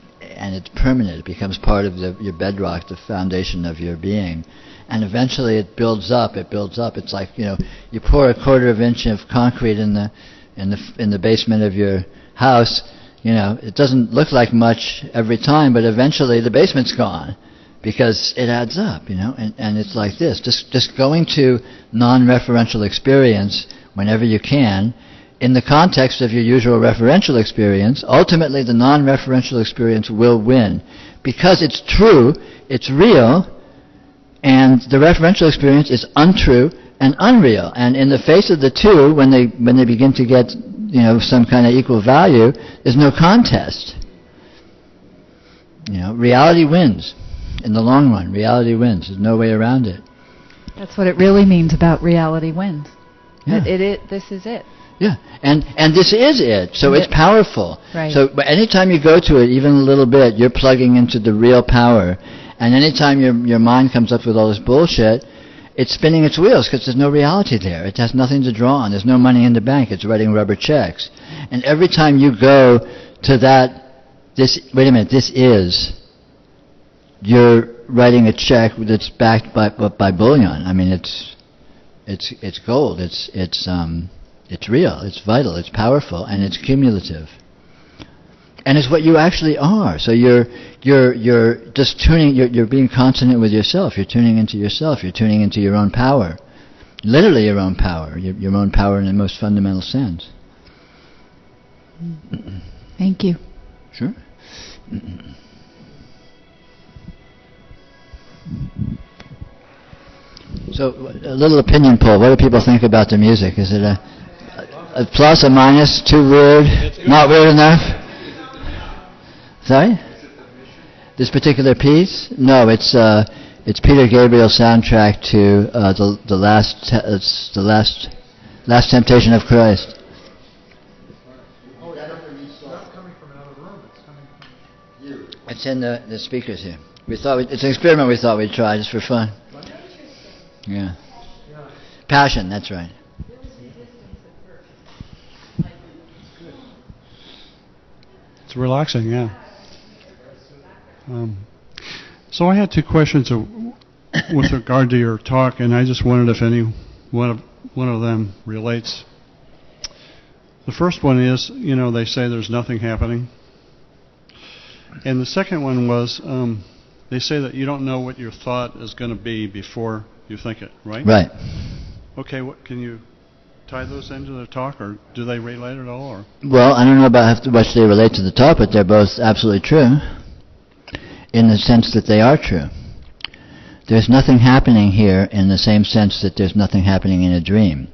S1: it's permanent. It becomes part of your bedrock, the foundation of your being, and eventually it builds up. It's like you pour a quarter of an inch of concrete in the basement of your house. It doesn't look like much every time, but eventually the basement's gone because it adds up, and it's like this. Just going to non-referential experience whenever you can, in the context of your usual referential experience, ultimately the non-referential experience will win because it's true, it's real, and the referential experience is untrue and unreal. And in the face of the two, when they begin to get some kind of equal value, there's no contest. Reality wins. In the long run, reality wins. There's no way around it.
S7: That's what it really means about reality wins.
S1: Yeah.
S7: This is it.
S1: Yeah, and this is it. So it's powerful.
S7: Right.
S1: So but anytime you go to it, even a little bit, you're plugging into the real power. And anytime your mind comes up with all this bullshit, it's spinning its wheels because there's no reality there. It has nothing to draw on. There's no money in the bank. It's writing rubber checks. And every time you go to this is, you're writing a check that's backed by bullion. I mean, it's gold. It's real. It's vital. It's powerful, and it's cumulative. And it's what you actually are. So you're just you're being consonant with yourself. You're tuning into yourself. You're tuning into your own power. Literally your own power. Your own power in the most fundamental sense.
S7: Thank you.
S1: Sure. So, a little opinion poll. What do people think about the music? Is it a plus, a minus, too weird, not weird enough? Sorry? This particular piece? No, it's Peter Gabriel's soundtrack to the last Temptation of Christ. It's in the speakers here. It's an experiment we thought we'd try just for fun. Yeah. Passion, that's right.
S8: It's relaxing, yeah. So I had two questions with regard to your talk, and I just wondered if any one of them relates. The first one is, they say there's nothing happening. And the second one was, they say that you don't know what your thought is going to be before you think it, right?
S1: Right.
S8: Okay, can you tie those into the talk, or do they relate at all? Or?
S1: Well, I don't know about how much they relate to the talk, but they're both absolutely true, in the sense that they are true. There's nothing happening here in the same sense that there's nothing happening in a dream.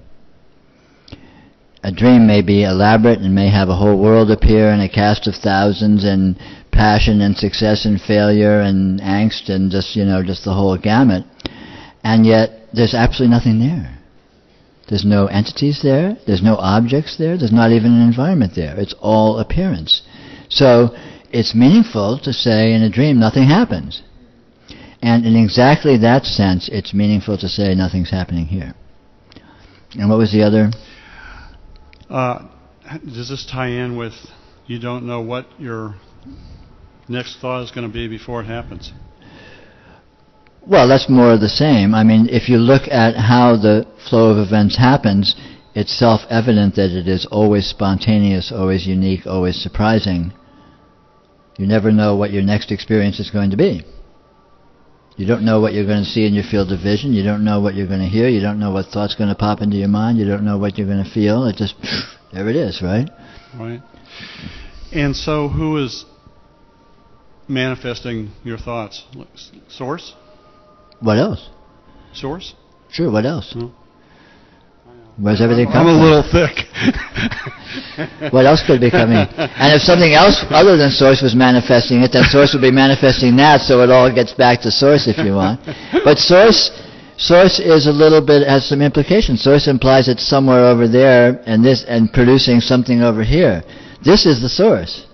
S1: A dream may be elaborate and may have a whole world appear and a cast of thousands and passion and success and failure and angst and just the whole gamut. And yet there's absolutely nothing there. There's no entities there. There's no objects there. There's not even an environment there. It's all appearance. So it's meaningful to say in a dream nothing happens. And in exactly that sense, it's meaningful to say nothing's happening here. And what was the other?
S8: Does this tie in with you don't know what your next thought is going to be before it happens?
S1: Well, that's more of the same. I mean, if you look at how the flow of events happens, it's self-evident that it is always spontaneous, always unique, always surprising. You never know what your next experience is going to be. You don't know what you're going to see in your field of vision. You don't know what you're going to hear. You don't know what thought's going to pop into your mind. You don't know what you're going to feel. It just, there it is, right?
S8: Right. And so who is manifesting your thoughts? Source?
S1: What else?
S8: Source?
S1: Sure, what else?
S8: No.
S1: Where's everything
S8: I'm
S1: coming
S8: a
S1: from?
S8: little thick.
S1: What else could be coming? And if something else other than Source was manifesting it, then Source would be manifesting that, so it all gets back to Source if you want. But Source is a little bit, has some implications. Source implies it's somewhere over there and producing something over here. This is the Source.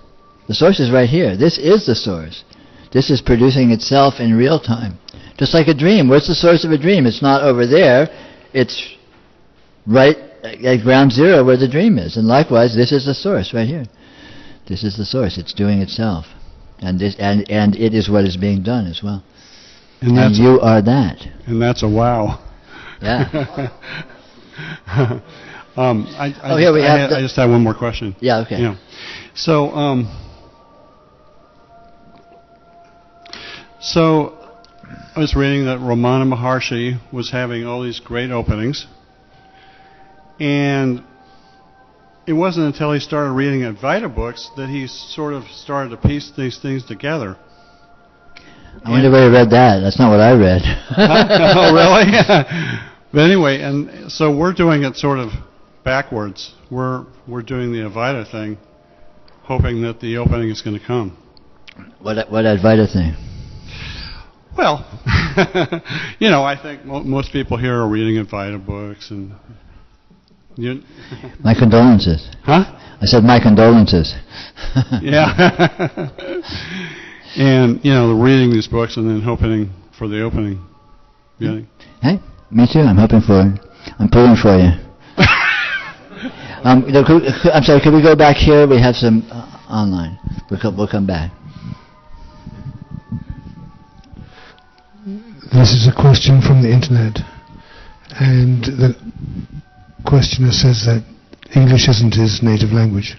S1: The Source is right here. This is the Source. This is producing itself in real time. Just like a dream. Where's the source of a dream? It's not over there. It's right at ground zero where the dream is. And likewise, this is the source right here. This is the source. It's doing itself. And it is what is being done as well. And you are that.
S8: And that's a wow.
S1: Yeah.
S8: I just have one more question.
S1: Yeah, okay.
S8: Yeah. So I was reading that Ramana Maharshi was having all these great openings, and it wasn't until he started reading Advaita books that he sort of started to piece these things together.
S1: I wonder where you read that. That's not what I read.
S8: Oh, really? But anyway, and so we're doing it sort of backwards. We're doing the Advaita thing, hoping that the opening is going to come.
S1: What Advaita thing?
S8: Well, I think most people here are reading Advaita books, and
S1: my condolences.
S8: Huh?
S1: I said my condolences.
S8: Yeah. And they're reading these books and then hoping for the opening.
S1: Hey, me too. I'm hoping for it. I'm pulling for you. I'm sorry. Could we go back here? We have some online. We'll come back.
S2: This is a question from the internet, and the questioner says that English isn't his native language.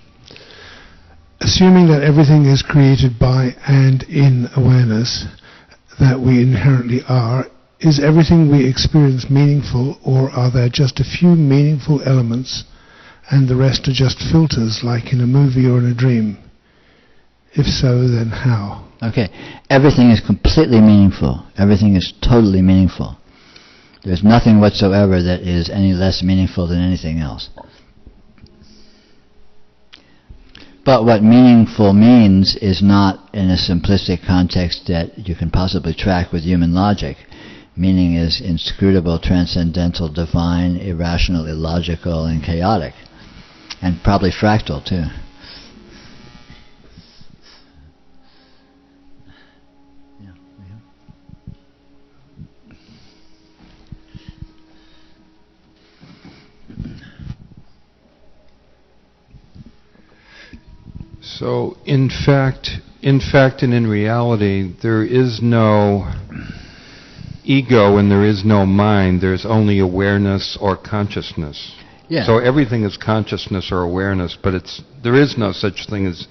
S2: assuming that everything is created by and in awareness, that we inherently are, is everything we experience meaningful, or are there just a few meaningful elements and the rest are just filters, like in a movie or in a dream? If so, then how?
S1: Okay. Everything is completely meaningful. Everything is totally meaningful. There's nothing whatsoever that is any less meaningful than anything else. But what meaningful means is not in a simplistic context that you can possibly track with human logic. Meaning is inscrutable, transcendental, divine, irrational, illogical, and chaotic. And probably fractal, too.
S4: So, in fact and in reality, there is no ego and there is no mind. There's only awareness or consciousness.
S1: Yeah.
S4: So everything is consciousness or awareness, but there is no such thing as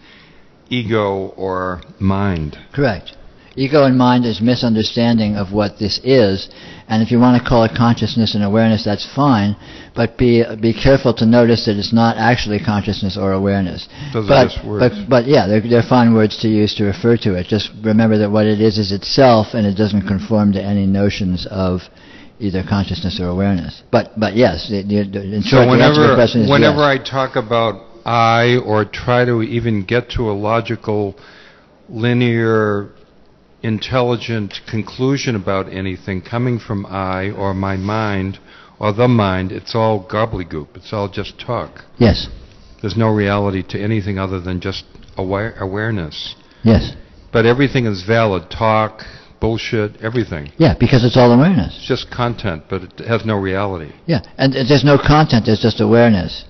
S4: ego or mind.
S1: Correct. Ego and mind is misunderstanding of what this is, and if you want to call it consciousness and awareness, that's fine, but be careful to notice that it's not actually consciousness or awareness.
S4: Those are just words.
S1: But yeah, they're fine words to use to refer to it. Just remember that what it is itself, and it doesn't conform to any notions of either consciousness or awareness. But yes, in short, the answer to the question is
S4: whenever
S1: yes.
S4: I talk about I, or try to even get to a logical, linear, intelligent conclusion about anything coming from I or my mind or the mind, it's all gobbledygook. It's all just talk.
S1: Yes.
S4: There's no reality to anything other than just awareness.
S1: Yes.
S4: But everything is valid. Talk, bullshit, everything.
S1: Yeah, because it's all awareness.
S4: It's just content, but it has no reality.
S1: Yeah, and there's no content, there's just awareness.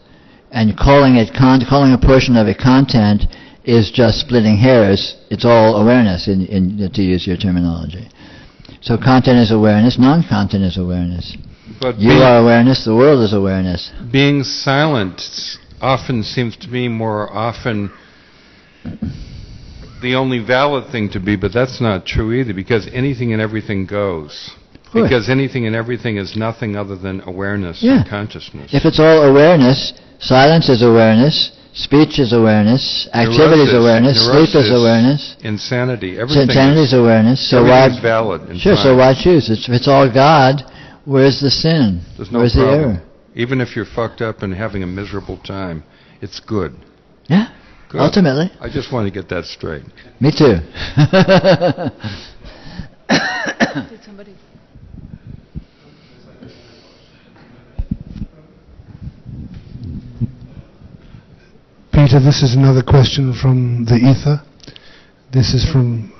S1: And calling a portion of it content is just splitting hairs. It's all awareness, to use your terminology. So content is awareness, non-content is awareness.
S4: But
S1: you are awareness, the world is awareness.
S4: Being silent often seems to me more often the only valid thing to be, but that's not true either, because anything and everything goes. Because anything and everything is nothing other than awareness and consciousness.
S1: If it's all awareness, silence is awareness, speech is awareness, activity is awareness, sleep is awareness,
S4: insanity, everything.
S1: Insanity is awareness. So
S4: everything's valid.
S1: Sure. So why choose? If it's all God, where's the sin?
S4: There's no
S1: where's
S4: problem.
S1: the error?
S4: Even if you're fucked up and having a miserable time, it's good.
S1: Yeah.
S4: Good.
S1: Ultimately.
S4: I just want to get that straight.
S1: Me too.
S7: Did somebody?
S2: Peter, this is another question from the ether. This is from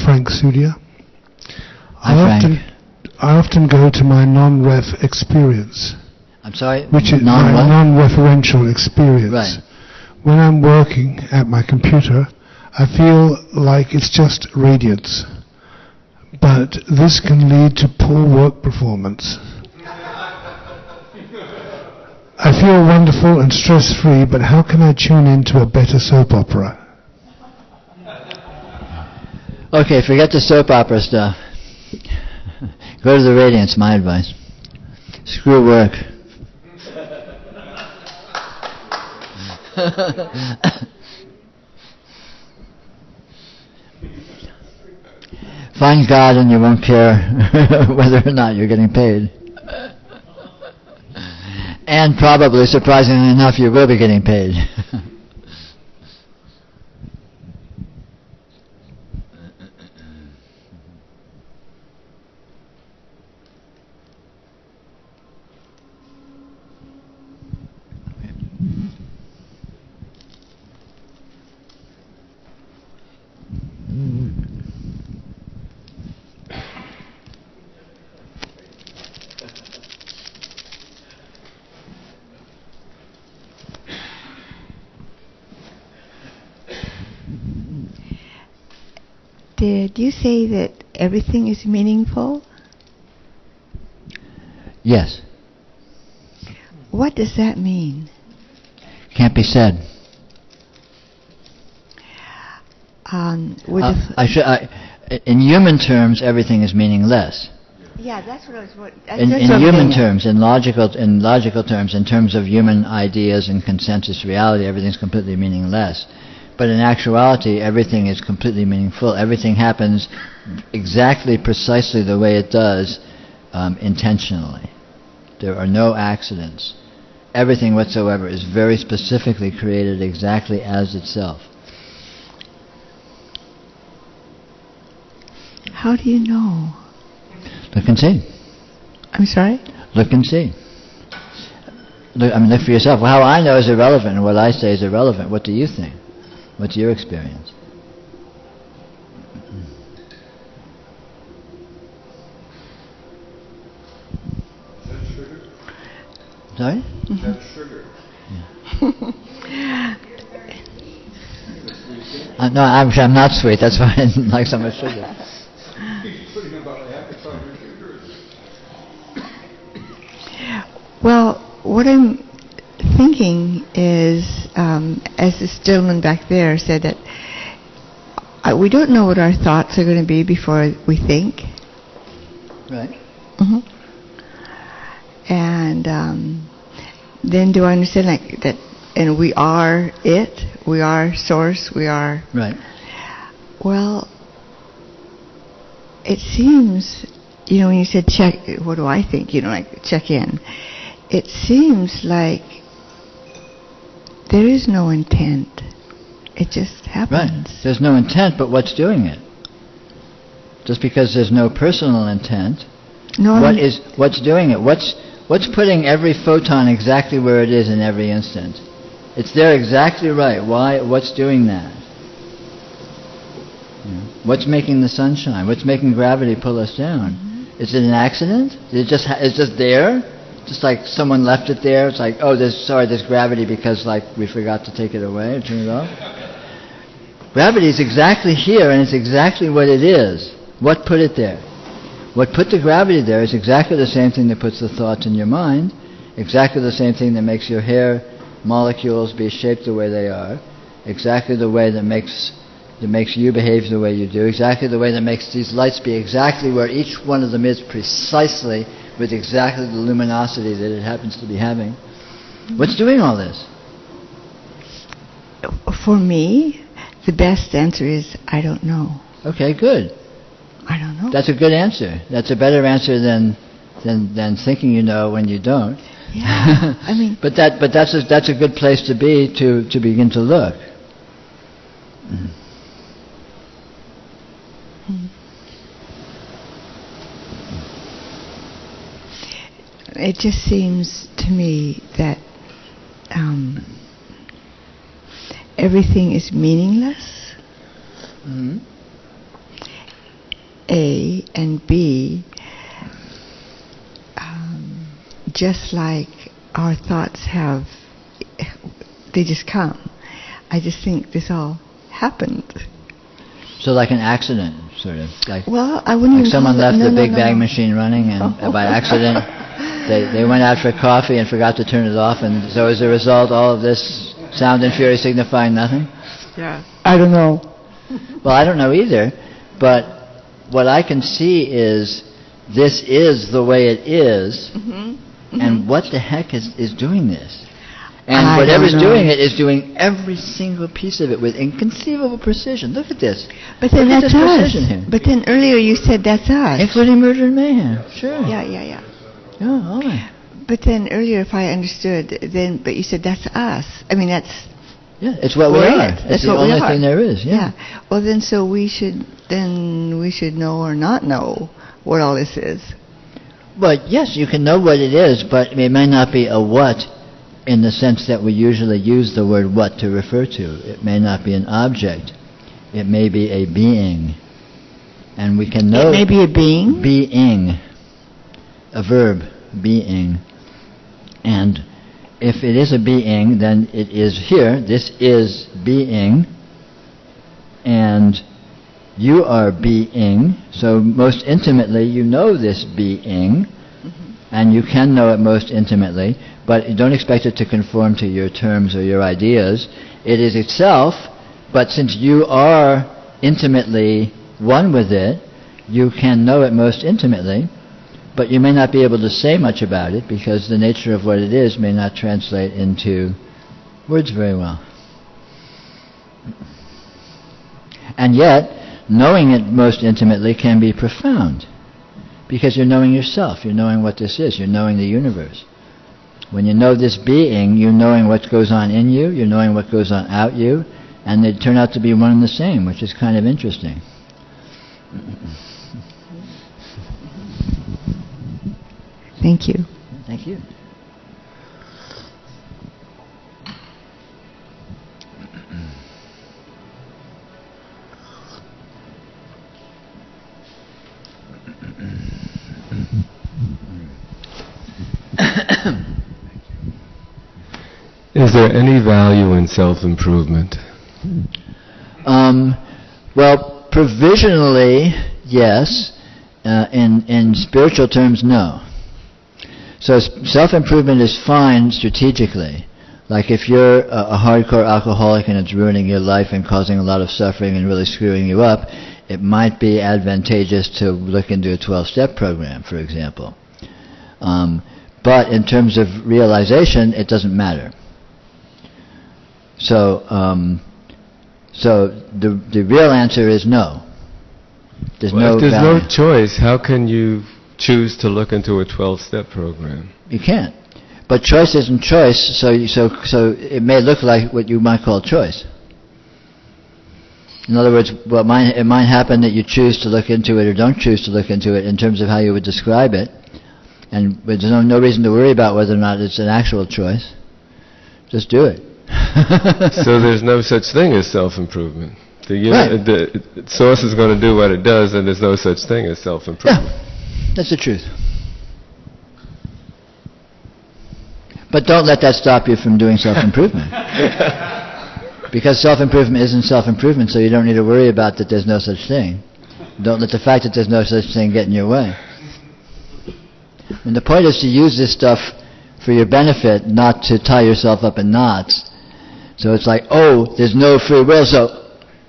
S2: Frank Sudia.
S1: Hi, Frank.
S2: I often go to my non-ref experience.
S1: I'm sorry?
S2: Which is my non-referential experience.
S1: Right.
S2: When I'm working at my computer, I feel like it's just radiance. But this can lead to poor work performance. I feel wonderful and stress-free, but how can I tune into a better soap opera?
S1: Okay, forget the soap opera stuff. Go to the radiance, my advice. Screw work. Find God and you won't care whether or not you're getting paid. And probably, surprisingly enough, you will be getting paid.
S9: Did you say that everything is meaningful?
S1: Yes.
S9: What does that mean?
S1: Can't be said. In human terms, everything is meaningless.
S9: Yeah, that's what I was.
S1: In human terms, in logical terms, in terms of human ideas and consensus reality, everything's completely meaningless. But in actuality, everything is completely meaningful. Everything happens exactly, precisely the way it does, intentionally. There are no accidents. Everything whatsoever is very specifically created exactly as itself.
S9: How do you know?
S1: Look and see.
S9: I'm sorry?
S1: Look and see. Look for yourself. Well, how I know is irrelevant, and what I say is irrelevant. What do you think? What's your experience? Sorry?
S4: That's sugar.
S1: No, I'm not sweet. That's why I didn't like so much sugar.
S9: Well, what I'm thinking is, as this gentleman back there said, that we don't know what our thoughts are going to be before we think.
S1: Right.
S9: Mm-hmm. And then do I understand like that? And we are it. We are source. We are.
S1: Right.
S9: Well, it seems, when you said check, what do I think? Like check in. It seems like there is no intent. It just happens.
S1: Right. There's no intent, but what's doing it? Just because there's no personal intent, what's doing it? What's putting every photon exactly where it is in every instant? It's there exactly right. Why? What's doing that? What's making the sun shine? What's making gravity pull us down? Mm-hmm. Is it an accident? It's just there? Just like someone left it there. It's like, oh, there's gravity because we forgot to take it away or turn it off. Gravity is exactly here, and it's exactly what it is. What put it there? What put the gravity there is exactly the same thing that puts the thoughts in your mind, exactly the same thing that makes your hair molecules be shaped the way they are, exactly the way that makes you behave the way you do, exactly the way that makes these lights be exactly where each one of them is precisely with exactly the luminosity that it happens to be having. What's doing all this?
S9: For me, the best answer is I don't know.
S1: Okay, good.
S9: I don't know.
S1: That's a good answer. That's a better answer than thinking you know when you don't.
S9: Yeah,
S1: But that's a good place to be to begin to look.
S9: It just seems to me that everything is meaningless.
S1: Mm-hmm.
S9: A and B, just like our thoughts they just come. I just think this all happened.
S1: So like an accident, sort of.
S9: Well, I wouldn't.
S1: Like someone left the Big Bang machine running, and by accident, they went out for coffee and forgot to turn it off, and so as a result, all of this sound and fury signifying nothing.
S9: Yeah. I don't know.
S1: Well, I don't know either, but what I can see is this is the way it is, and what the heck is doing this? And whatever's doing it is doing every single piece of it with inconceivable precision. Look at this.
S9: But then
S1: Look
S9: that's
S1: at this
S9: us.
S1: precision here.
S9: But then earlier you said that's us.
S1: Including murder and mayhem. Sure.
S9: Yeah.
S1: Yeah, all right.
S9: But then earlier, if I understood, but you said that's us. That's.
S1: Yeah, it's what we are. It's the only thing there is. Yeah.
S9: Well, then, so we should know or not know what all this is.
S1: But yes, you can know what it is, but it may not be a what in the sense that we usually use the word what to refer to. It may not be an object. It may be a being. And we can know...
S9: It may be a being?
S1: Being. A verb. Being. And if it is a being, then it is here. This is being. And you are being. So most intimately you know this being. And you can know it most intimately. But you don't expect it to conform to your terms or your ideas. It is itself, but since you are intimately one with it, you can know it most intimately, but you may not be able to say much about it because the nature of what it is may not translate into words very well. And yet, knowing it most intimately can be profound because you're knowing yourself, you're knowing what this is, you're knowing the universe. When you know this being, you're knowing what goes on in you, you're knowing what goes on out you, and they turn out to be one and the same, which is kind of interesting.
S9: Thank you.
S1: Thank you.
S10: Is there any value in self-improvement?
S1: Well, provisionally, yes. In spiritual terms, no. So self-improvement is fine strategically. Like if you're a hardcore alcoholic and it's ruining your life and causing a lot of suffering and really screwing you up, it might be advantageous to look into a 12-step program, for example. But in terms of realization, it doesn't matter. So the real answer is no. There's no
S10: if there's
S1: value.
S10: no choice, how can you choose to look into a 12-step program?
S1: You can't. But choice isn't choice, so it may look like what you might call choice. In other words, it might happen that you choose to look into it or don't choose to look into it in terms of how you would describe it, and there's no reason to worry about whether or not it's an actual choice. Just do it.
S10: So there's no such thing as self-improvement.
S1: Right.
S10: The source is going to do what it does, and there's no such thing as self-improvement.
S1: Yeah, that's the truth. But don't let that stop you from doing self-improvement. Because self-improvement isn't self-improvement, so you don't need to worry about that there's no such thing. Don't let the fact that there's no such thing get in your way. And the point is to use this stuff for your benefit, not to tie yourself up in knots. So it's like, oh, there's no free will, so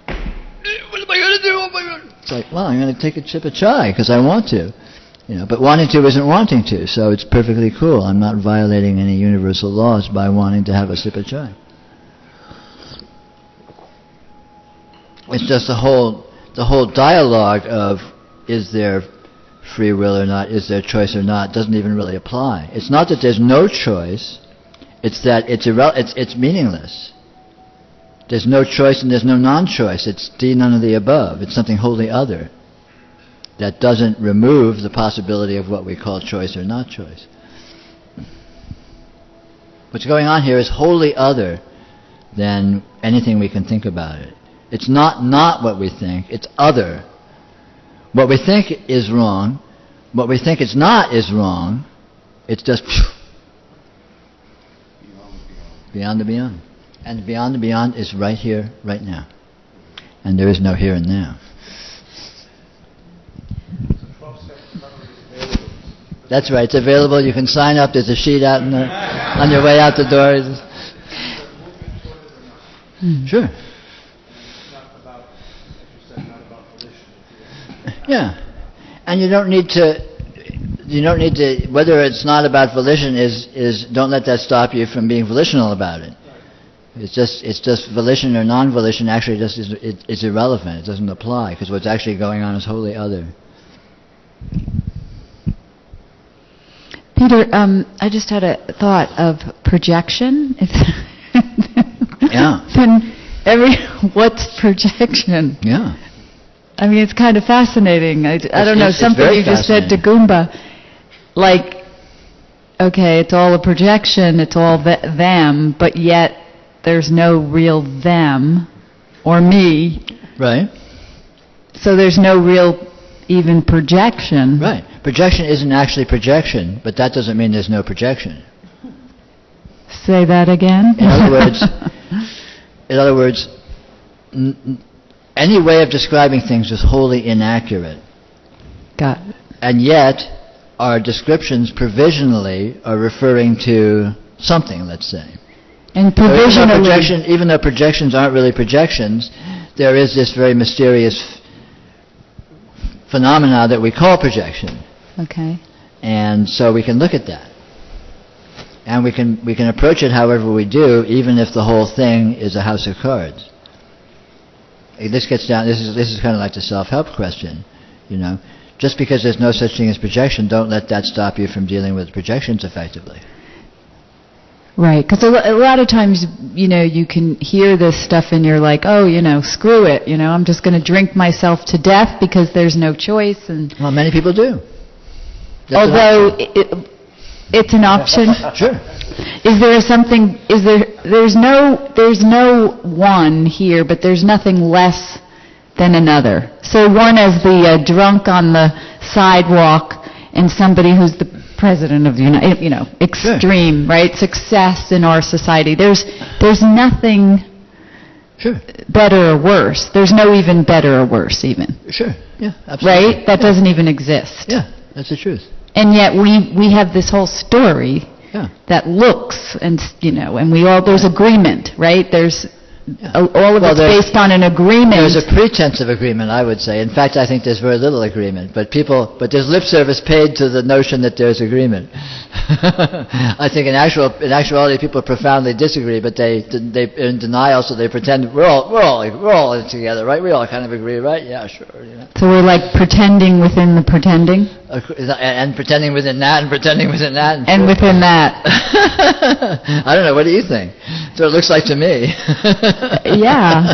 S1: what am I going to do? Oh my God. It's like, well, I'm going to take a sip of chai because I want to. But wanting to isn't wanting to, so it's perfectly cool. I'm not violating any universal laws by wanting to have a sip of chai. It's just the whole dialogue of is there free will or not, is there choice or not, doesn't even really apply. It's not that there's no choice, it's that it's meaningless. There's no choice and there's no non-choice. It's none of the above. It's something wholly other that doesn't remove the possibility of what we call choice or not choice. What's going on here is wholly other than anything we can think about it. It's not what we think, it's other. What we think is wrong, what we think it's not is wrong, it's just beyond the beyond. And beyond the beyond is right here, right now. And there is no here and now. That's right, it's available, you can sign up, there's a sheet out on your way out the door. Sure. Yeah. And you don't need to, whether it's not about volition is don't let that stop you from being volitional about it. It's just volition or non-volition actually it's irrelevant, it doesn't apply, because what's actually going on is wholly other.
S7: Peter, I just had a thought of projection.
S1: Yeah.
S7: Then what's projection?
S1: Yeah.
S7: I mean, it's kind of fascinating. I don't know, something you just said to Goomba, like, okay, it's all a projection, it's all them, but yet there's no real them or me.
S1: Right.
S7: So there's no real even projection.
S1: Right. Projection isn't actually projection, but that doesn't mean there's no projection.
S7: Say that again.
S1: In other words, any way of describing things is wholly inaccurate.
S7: Got it.
S1: And yet, our descriptions provisionally are referring to something, let's say.
S7: And provisionally...
S1: Even though projections aren't really projections, there is this very mysterious phenomena that we call projection.
S7: Okay.
S1: And so we can look at that. And we can approach it however we do, even if the whole thing is a house of cards. This gets down, this is kind of like the self-help question, you know. Just because there's no such thing as projection, don't let that stop you from dealing with projections effectively.
S7: Right, because a lot of times, you know, you can hear this stuff and you're like, oh, you know, screw it, you know, I'm just going to drink myself to death because there's no choice. And
S1: well, many people do.
S7: Although it's an option.
S1: Sure.
S7: There's no one here, but there's nothing less than another. So one is the drunk on the sidewalk and somebody who's the president of the United, you know, extreme, sure. Right? Success in our society. There's nothing
S1: sure.
S7: better or worse. There's no even better or worse even.
S1: Sure. Yeah, absolutely.
S7: Right? That doesn't even exist.
S1: Yeah, that's the truth.
S7: And yet we have this whole story that looks, and you know, and there's agreement, right? There's all of it's based on an agreement.
S1: There's a pretense of agreement, I would say. In fact, I think there's very little agreement. But there's lip service paid to the notion that there's agreement. I think in actuality, people profoundly disagree, but they in denial, so they pretend we're all together, right? We all kind of agree, right? Yeah, sure. You know.
S7: So we're like pretending within the pretending.
S1: And pretending within that, and pretending within that,
S7: and within that.
S1: I don't know. What do you think? So it looks like to me.
S7: Yeah.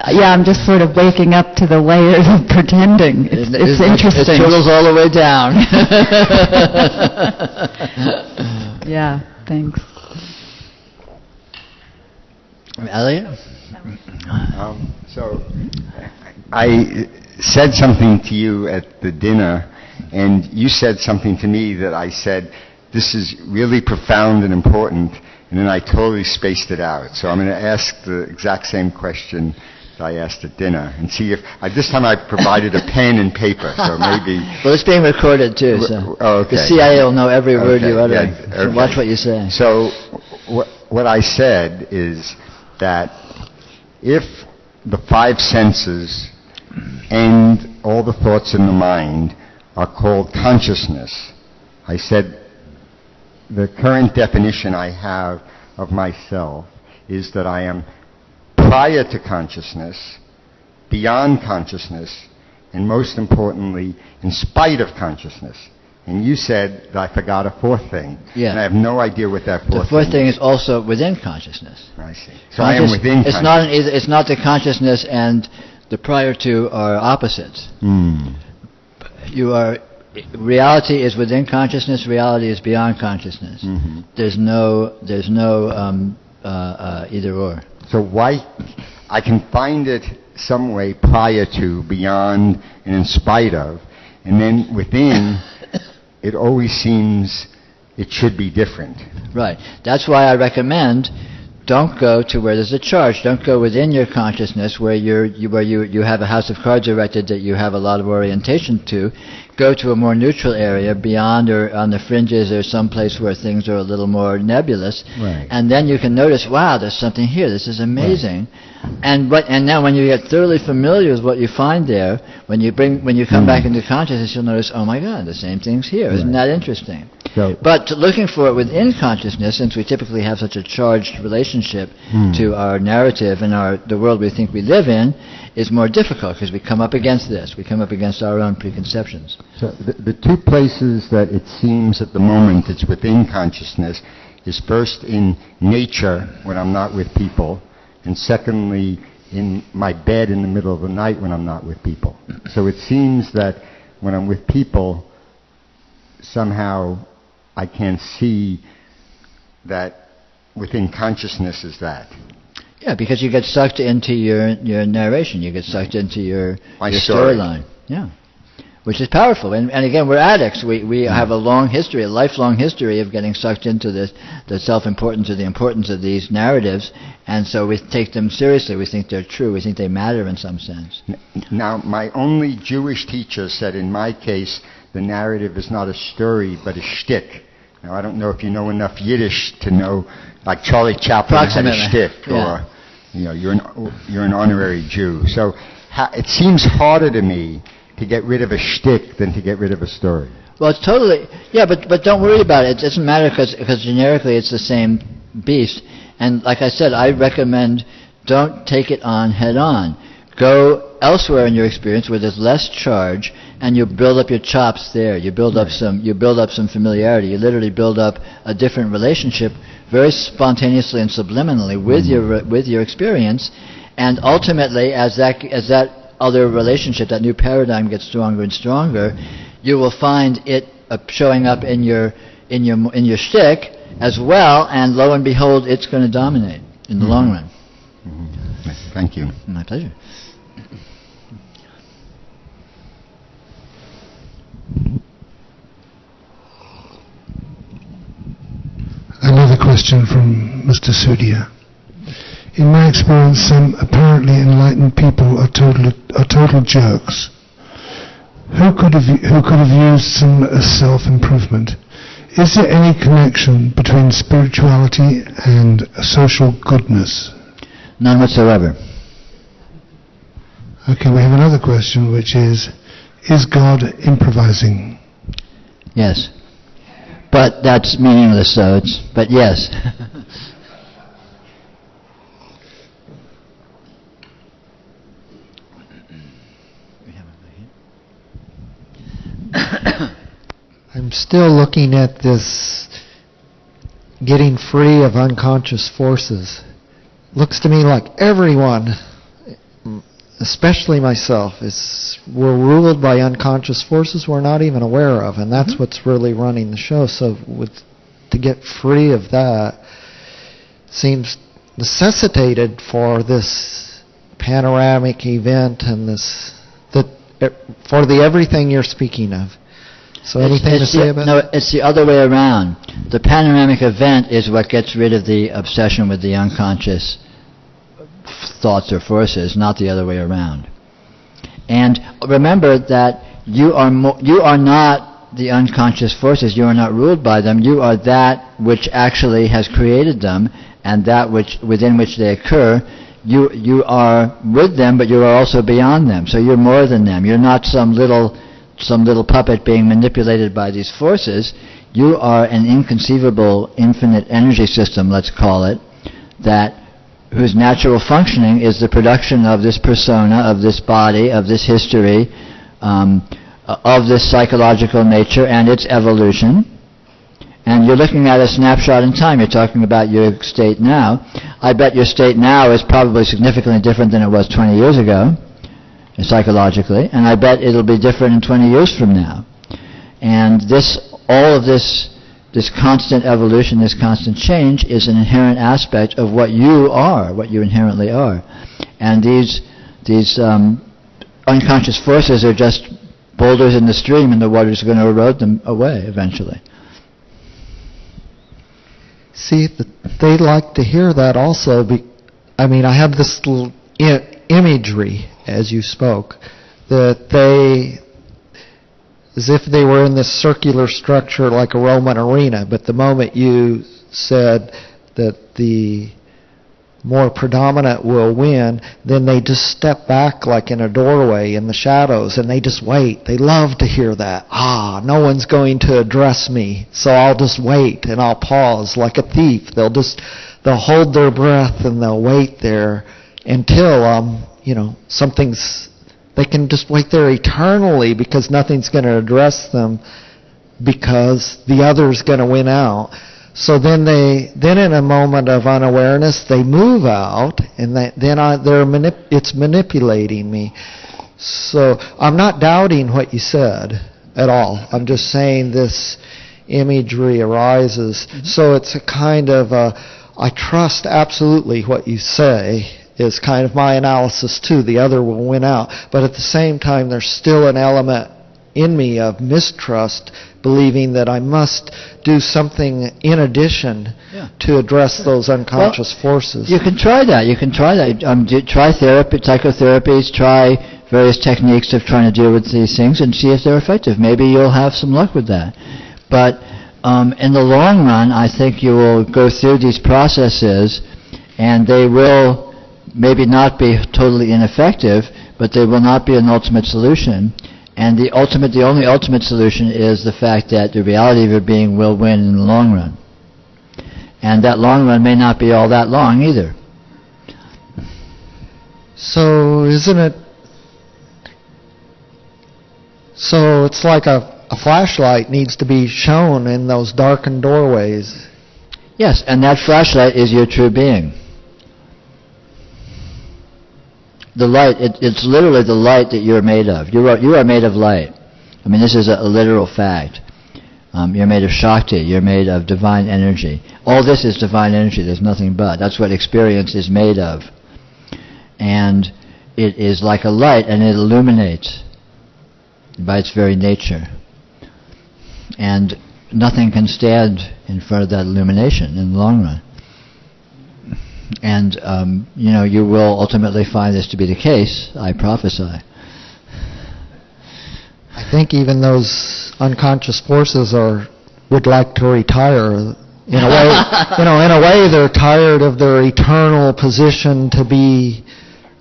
S7: Yeah, I'm just sort of waking up to the layers of pretending. It's interesting.
S1: It trickles all the way down.
S7: Yeah, thanks.
S1: Elliot?
S5: So I said something to you at the dinner, and you said something to me that I said, this is really profound and important, and then I totally spaced it out. So I'm going to ask the exact same question that I asked at dinner, and see if, this time I provided a pen and paper, so maybe...
S1: Well, it's being recorded too, so
S5: okay.
S1: The CIA will know every word you utter, so watch what you say.
S5: So what I said is that if the five senses and all the thoughts in the mind are called consciousness, I said the current definition I have of myself is that I am prior to consciousness, beyond consciousness, and most importantly, in spite of consciousness. And you said that I forgot a fourth thing. Yeah. And I have no idea what that fourth thing is.
S1: The fourth thing is also within consciousness.
S5: I see. So I am within consciousness.
S1: It's not the consciousness and the prior to are opposites. You are... Reality is within consciousness. Reality is beyond consciousness. Mm-hmm. There's no either or.
S5: So why I can find it some way prior to, beyond, and in spite of, and then within, it always seems it should be different.
S1: Right. That's why I recommend don't go to where there's a charge. Don't go within your consciousness where you have a house of cards erected that you have a lot of orientation to. Go to a more neutral area beyond or on the fringes or someplace where things are a little more nebulous.
S5: Right.
S1: And then you can notice, wow, there's something here. This is amazing. Right. And now when you get thoroughly familiar with what you find there, when you come back into consciousness, you'll notice, oh my God, the same thing's here. Isn't that interesting? But looking for it within consciousness, since we typically have such a charged relationship to our narrative and the world we think we live in, is more difficult because we come up against this. We come up against our own preconceptions.
S5: So the two places that it seems at the moment it's within consciousness is first in nature when I'm not with people, and secondly in my bed in the middle of the night when I'm not with people. So it seems that when I'm with people, somehow I can see that within consciousness is that.
S1: Yeah, because you get sucked into your narration. You get sucked into your storyline. Yeah, which is powerful. And again, we're addicts. We have a lifelong history of getting sucked into the self-importance or the importance of these narratives, and so we take them seriously. We think they're true. We think they matter in some sense.
S5: Now, my only Jewish teacher said, in my case, the narrative is not a story, but a shtick. Now, I don't know if you know enough Yiddish to know, like Charlie Chaplin had a shtick, or you're an honorary Jew. So it seems harder to me to get rid of a shtick than to get rid of a story.
S1: Well, it's totally, yeah, but don't worry about it. It doesn't matter because generically it's the same beast. And like I said, I recommend don't take it on head on. Go elsewhere in your experience where there's less charge, and you build up your chops there. You build up some familiarity. You literally build up a different relationship very spontaneously and subliminally with your experience. And ultimately, as that other relationship, that new paradigm gets stronger and stronger, you will find it showing up in your shtick as well, and lo and behold, it's going to dominate in the long run.
S5: Thank you.
S1: My pleasure.
S2: Another question from Mr. Sudhir. In my experience, some apparently enlightened people are total jerks. Who could have used some self-improvement? Is there any connection between spirituality and social goodness?
S1: None whatsoever.
S2: Okay, we have another question, which is God improvising?
S1: Yes. But that's meaningless, so but yes.
S6: I'm still looking at this getting free of unconscious forces. Looks to me like everyone, especially myself, we're ruled by unconscious forces we're not even aware of, and that's what's really running the show. So to get free of that seems necessitated for this panoramic event and for the everything you're speaking of. So anything to say about that?
S1: No, it's the other way around. The panoramic event is what gets rid of the obsession with the unconscious thoughts or forces, not the other way around. And remember that you are not the unconscious forces. You are not ruled by them. You are that which actually has created them, and that within which they occur. You are with them, but you are also beyond them. So you're more than them. You're not some little puppet being manipulated by these forces. You are an inconceivable infinite energy system, let's call it, whose natural functioning is the production of this persona, of this body, of this history, of this psychological nature and its evolution. And you're looking at a snapshot in time. You're talking about your state now. I bet your state now is probably significantly different than it was 20 years ago, psychologically, and I bet it'll be different in 20 years from now. And all of this constant evolution, this constant change is an inherent aspect of what you are, what you inherently are. And these unconscious forces are just boulders in the stream, and the water's going to erode them away eventually.
S6: See, they'd like to hear that also. I have this little imagery as you spoke, that as if they were in this circular structure like a Roman arena, but the moment you said that the more predominant will win, then they just step back like in a doorway in the shadows, and they just wait. They love to hear that. No one's going to address me, so I'll just wait, and I'll pause like a thief. They'll hold their breath, and they'll wait there until they can just wait there eternally, because nothing's going to address them, because the other's going to win out. So then in a moment of unawareness, they move out, and it's manipulating me. So I'm not doubting what you said at all. I'm just saying this imagery arises. So it's a kind of I trust absolutely what you say is kind of my analysis too. The other will win out. But at the same time, there's still an element in me of mistrust, believing that I must do something in addition to address those unconscious forces.
S1: You can try that. Try therapy, psychotherapies, try various techniques of trying to deal with these things and see if they're effective. Maybe you'll have some luck with that. But in the long run, I think you will go through these processes, and they will maybe not be totally ineffective, but they will not be an ultimate solution. And the only ultimate solution is the fact that the reality of your being will win in the long run. And that long run may not be all that long either.
S6: So isn't it... So it's like a flashlight needs to be shown in those darkened doorways.
S1: Yes, and that flashlight is your true being. The light, it's literally the light that you're made of. You are made of light. I mean, this is a literal fact. You're made of Shakti. You're made of divine energy. All this is divine energy. There's nothing but. That's what experience is made of. And it is like a light, and it illuminates by its very nature. And nothing can stand in front of that illumination in the long run. And, you will ultimately find this to be the case, I prophesy.
S6: I think even those unconscious forces would like to retire. In a way, in a way they're tired of their eternal position to be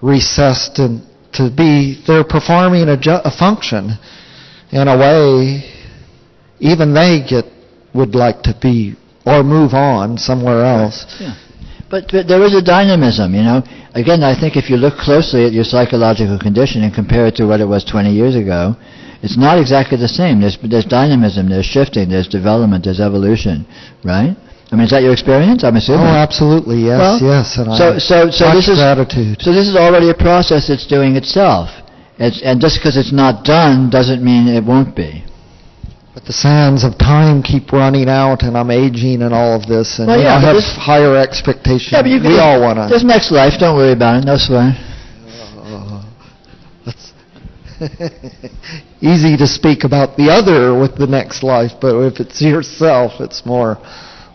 S6: recessed and they're performing a function. In a way, even they would like to be, or move on somewhere else.
S1: Yeah. But there is a dynamism, Again, I think if you look closely at your psychological condition and compare it to what it was 20 years ago, it's not exactly the same. There's dynamism, there's shifting, there's development, there's evolution, right? I mean, is that your experience? I'm assuming.
S6: Oh, absolutely, yes,
S1: well,
S6: yes. And
S1: gratitude. So this is already a process that's doing itself. And just because it's not done doesn't mean it won't be.
S6: But the sands of time keep running out, and I'm aging and all of this, and I have higher expectations.
S1: Yeah, but
S6: we all want to...
S1: There's next life, don't worry about it, no sweat.
S6: That's easy to speak about the other with the next life, but if it's yourself, it's more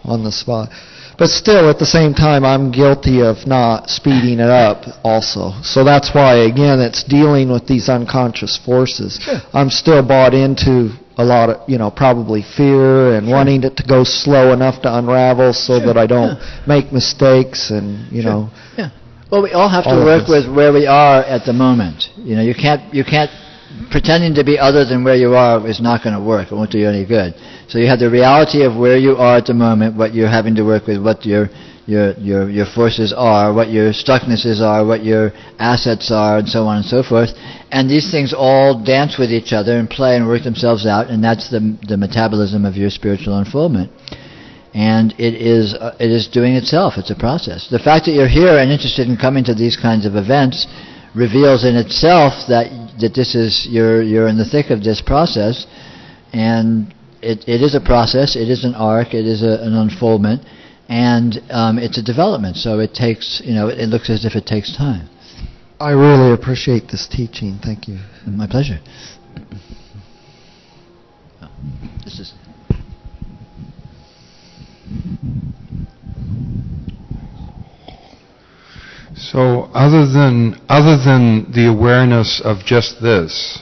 S6: on the spot. But still, at the same time, I'm guilty of not speeding it up also. So that's why, again, it's dealing with these unconscious forces.
S1: Sure.
S6: I'm still bought into a lot of, probably fear and wanting it to go slow enough to unravel so that I don't make mistakes and,
S1: Yeah. Well, we all have to work with where we are at the moment. You can't pretending to be other than where you are is not going to work. It won't do you any good. So you have the reality of where you are at the moment, what you're having to work with, what your forces are, what your stucknesses are, what your assets are, and so on and so forth. And these things all dance with each other and play and work themselves out, and that's the metabolism of your spiritual unfoldment. And it is doing itself. It's a process. The fact that you're here and interested in coming to these kinds of events reveals in itself that this is you're in the thick of this process, and it is a process. It is an arc. It is an unfoldment, and it's a development. So it takes it looks as if it takes time.
S6: I really appreciate this teaching. Thank you.
S1: My pleasure. This is.
S4: So other than the awareness of just this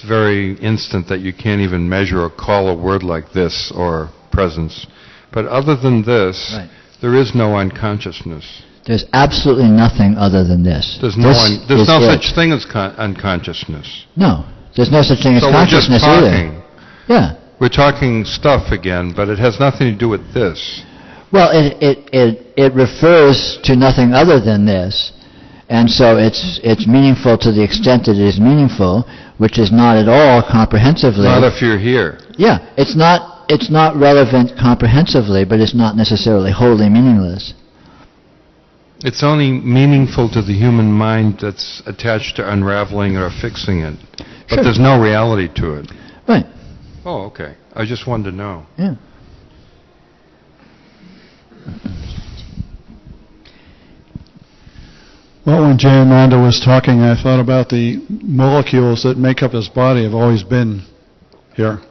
S4: very instant that you can't even measure or call a word like this or presence, but other than this, there is no unconsciousness.
S1: There's absolutely nothing other than this.
S4: There's no such thing as unconsciousness.
S1: No, there's no such thing as consciousness
S4: either. So we're just talking.
S1: Yeah.
S4: We're talking stuff again, but it has nothing to do with this.
S1: Well, it refers to nothing other than this, and so it's meaningful to the extent that it is meaningful, which is not at all comprehensively.
S4: Not if you're here.
S1: Yeah, it's not relevant comprehensively, but it's not necessarily wholly meaningless.
S4: It's only meaningful to the human mind that's attached to unraveling or fixing it, but there's no reality to it.
S1: Right.
S4: Oh, okay. I just wanted to know.
S1: Yeah.
S8: Well, when Jay and Rhonda was talking, I thought about the molecules that make up his body have always been here.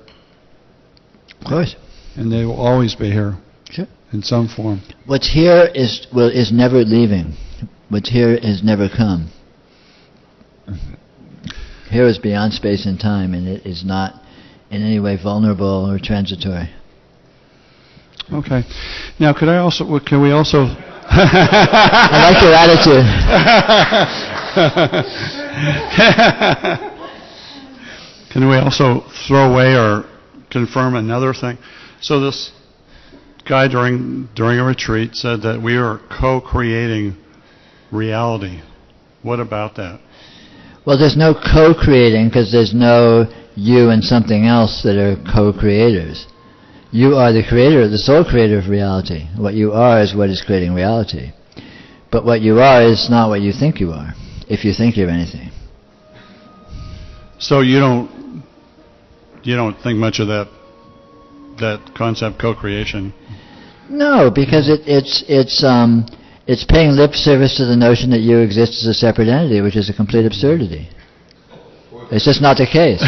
S1: Of course.
S8: And they will always be here.
S1: Sure.
S8: In some form.
S1: What's here is never leaving. What's here has never come. Here is beyond space and time, and it is not in any way vulnerable or transitory.
S8: Okay. Now, can we also
S1: I like your attitude.
S8: Can we also throw away or confirm another thing? So this guy during a retreat said that we are co-creating reality. What about that?
S1: Well, there's no co-creating because there's no you and something else that are co-creators. You are the creator, the sole creator of reality. What you are is what is creating reality. But what you are is not what you think you are, if you think you're anything.
S8: So you don't think much of that concept, co-creation?
S1: No, because it's paying lip service to the notion that you exist as a separate entity, which is a complete absurdity. It's just not the case.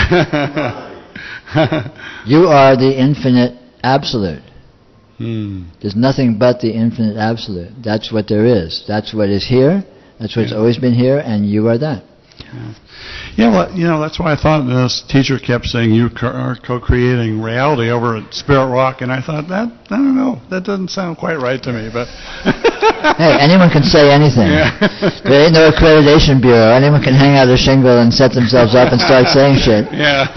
S1: You are the infinite absolute. There's nothing but the infinite absolute. That's what there is. That's what is here. That's what's always been here, and you are that.
S8: Yeah, well, that's why I thought this teacher kept saying you are co-creating reality over at Spirit Rock, and I thought, I don't know, that doesn't sound quite right to me, but...
S1: Hey, anyone can say anything. Yeah. There ain't no accreditation bureau. Anyone can hang out a shingle and set themselves up and start saying shit.
S8: Yeah.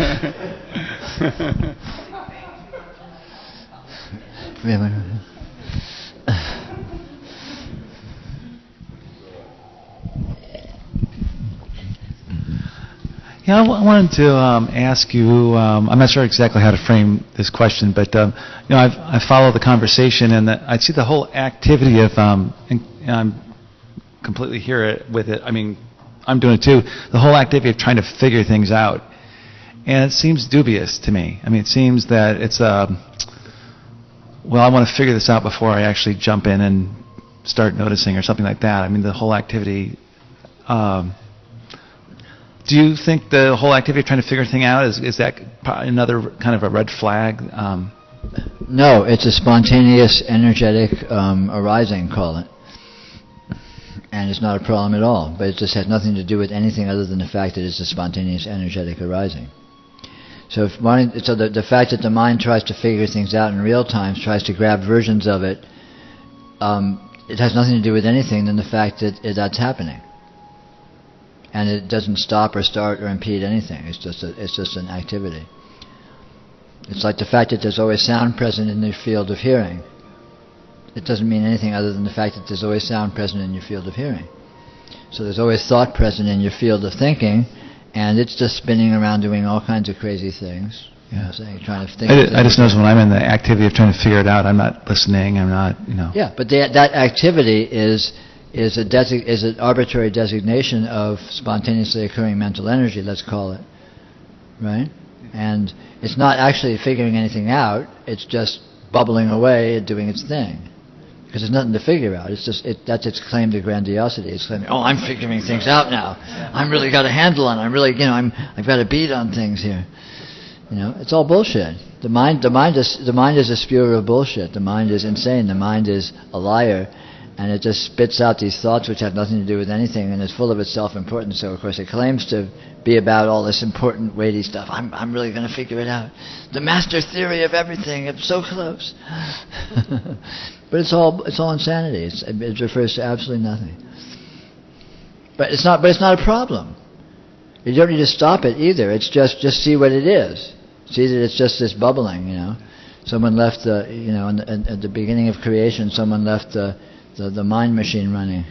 S11: Yeah, I wanted to ask you, I'm not sure exactly how to frame this question, but I follow the conversation, and I see the whole activity of, and I'm completely here with it. I mean, I'm doing it too. The whole activity of trying to figure things out, and it seems dubious to me. I mean, it seems that it's I want to figure this out before I actually jump in and start noticing or something like that. I mean, the whole activity. Do you think the whole activity of trying to figure things out, is that another kind of a red flag?
S1: No, it's a spontaneous, energetic arising, call it. And it's not a problem at all. But it just has nothing to do with anything other than the fact that it's a spontaneous, energetic arising. So the fact that the mind tries to figure things out in real time, tries to grab versions of it, it has nothing to do with anything than the fact that that's happening. And it doesn't stop or start or impede anything. It's just an activity. It's like the fact that there's always sound present in the field of hearing. It doesn't mean anything other than the fact that there's always sound present in your field of hearing. So there's always thought present in your field of thinking, and it's just spinning around doing all kinds of crazy things. Yeah. Trying to think.
S11: I just notice when I'm in the activity of trying to figure it out, I'm not listening. I'm not,
S1: Yeah, but that activity is an arbitrary designation of spontaneously occurring mental energy, let's call it, right? And it's not actually figuring anything out, it's just bubbling away and doing its thing. Because there's nothing to figure out. It's just that's its claim to grandiosity. It's claiming, I'm figuring things out now. I'm really got a handle on it. I'm really, I've got a beat on things here. It's all bullshit. The mind is a spewer of bullshit. The mind is insane. The mind is a liar. And it just spits out these thoughts which have nothing to do with anything, and it's full of its self-importance. So, of course, it claims to be about all this important, weighty stuff. I'm really going to figure it out. The master theory of everything. It's so close. But it's all insanity. It refers to absolutely nothing. But it's not a problem. You don't need to stop it either. It's just see what it is. See that it's just this bubbling. Someone left at the beginning of creation. Someone left the mind machine running.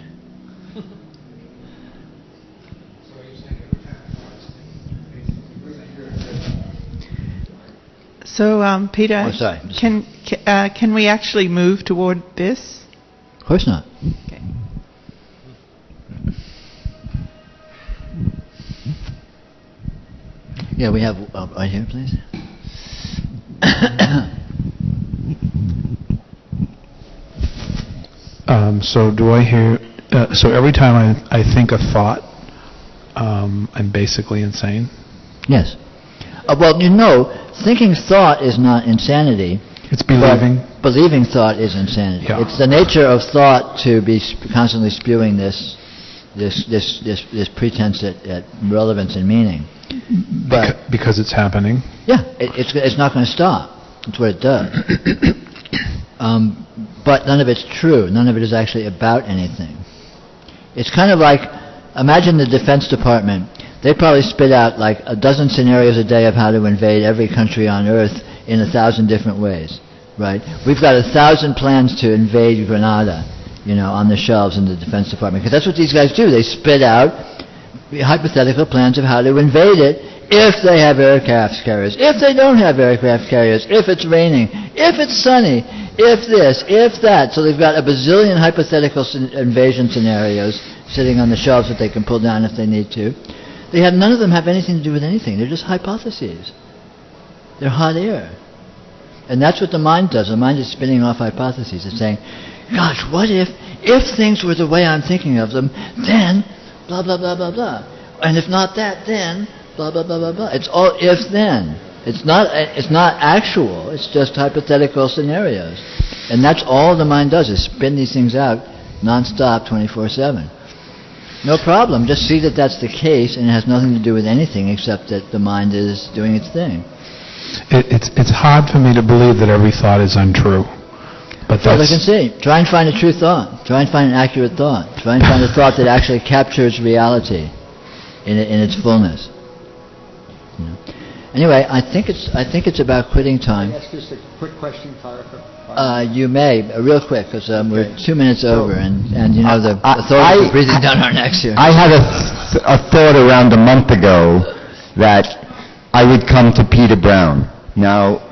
S12: So, Peter,
S1: sorry.
S12: Can we actually move toward this?
S1: Of course not.
S12: Okay.
S1: Yeah, we have right here, please.
S3: So do I hear? So every time I think a thought, I'm basically insane.
S1: Yes. Thinking thought is not insanity.
S3: It's believing.
S1: Believing thought is insanity.
S3: Yeah.
S1: It's the nature of thought to be constantly spewing this pretense at relevance and meaning. But
S3: because it's happening.
S1: Yeah, it's not going to stop. That's what it does. but none of it's true. None of it is actually about anything. It's kind of like, imagine the Defense Department. They probably spit out like a dozen scenarios a day of how to invade every country on Earth in 1,000 different ways, right? We've got 1,000 plans to invade Grenada, on the shelves in the Defense Department, because that's what these guys do. They spit out hypothetical plans of how to invade it if they have aircraft carriers, if they don't have aircraft carriers, if it's raining, if it's sunny, if this, if that. So they've got a bazillion hypothetical invasion scenarios sitting on the shelves that they can pull down if they need to. None of them have anything to do with anything. They're just hypotheses. They're hot air. And that's what the mind does. The mind is spinning off hypotheses. It's saying, gosh, what if things were the way I'm thinking of them, then blah, blah, blah, blah, blah. And if not that, then blah, blah, blah, blah, blah. It's all if-then. It's not actual. It's just hypothetical scenarios. And that's all the mind does, is spin these things out non-stop, 24/7. No problem. Just see that that's the case, and it has nothing to do with anything except that the mind is doing its thing.
S3: It's hard for me to believe that every thought is untrue. But
S1: well, I can see. Try and find a true thought. Try and find an accurate thought. Try and find a thought that actually captures reality in its fullness. Anyway, I think it's about quitting time.
S5: Can I ask just a quick question, Tarek?
S1: You may, real quick, because we're 2 minutes over, and the authorities are breathing down our necks here.
S5: I had a thought around a month ago that I would come to Peter Brown. Now,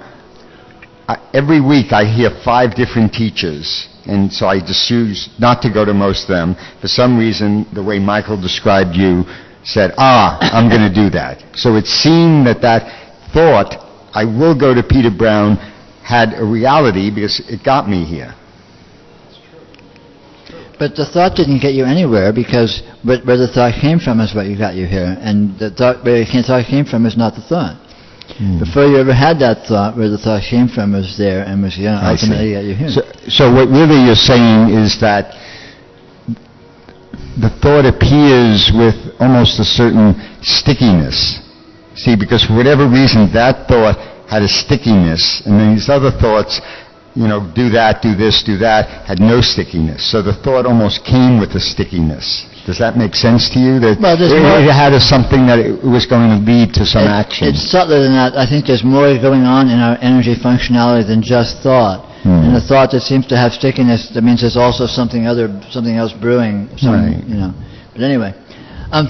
S5: every week I hear 5 different teachers, and so I just choose not to go to most of them. For some reason, the way Michael described you, said, I'm going to do that. So it seemed that thought, I will go to Peter Brown, had a reality because it got me here.
S1: But the thought didn't get you anywhere, because where the thought came from is what got you here, and the thought where the thought came from is not the thought. Before you ever had that thought, where the thought came from was there and was ultimately got you here.
S5: So what really you're saying is that the thought appears with almost a certain stickiness. See, because for whatever reason, that thought had a stickiness, and then these other thoughts, do that, do this, do that, had no stickiness. So the thought almost came with a stickiness. Does that make sense to you? That it had something that it was going to lead to some action? It's
S1: subtler than that. I think there's more going on in our energy functionality than just thought. And a thought that seems to have stickiness, that means there's also something else brewing. But anyway,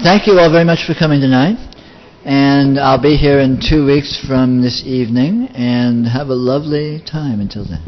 S1: thank you all very much for coming tonight. And I'll be here in 2 weeks from this evening, and have a lovely time until then.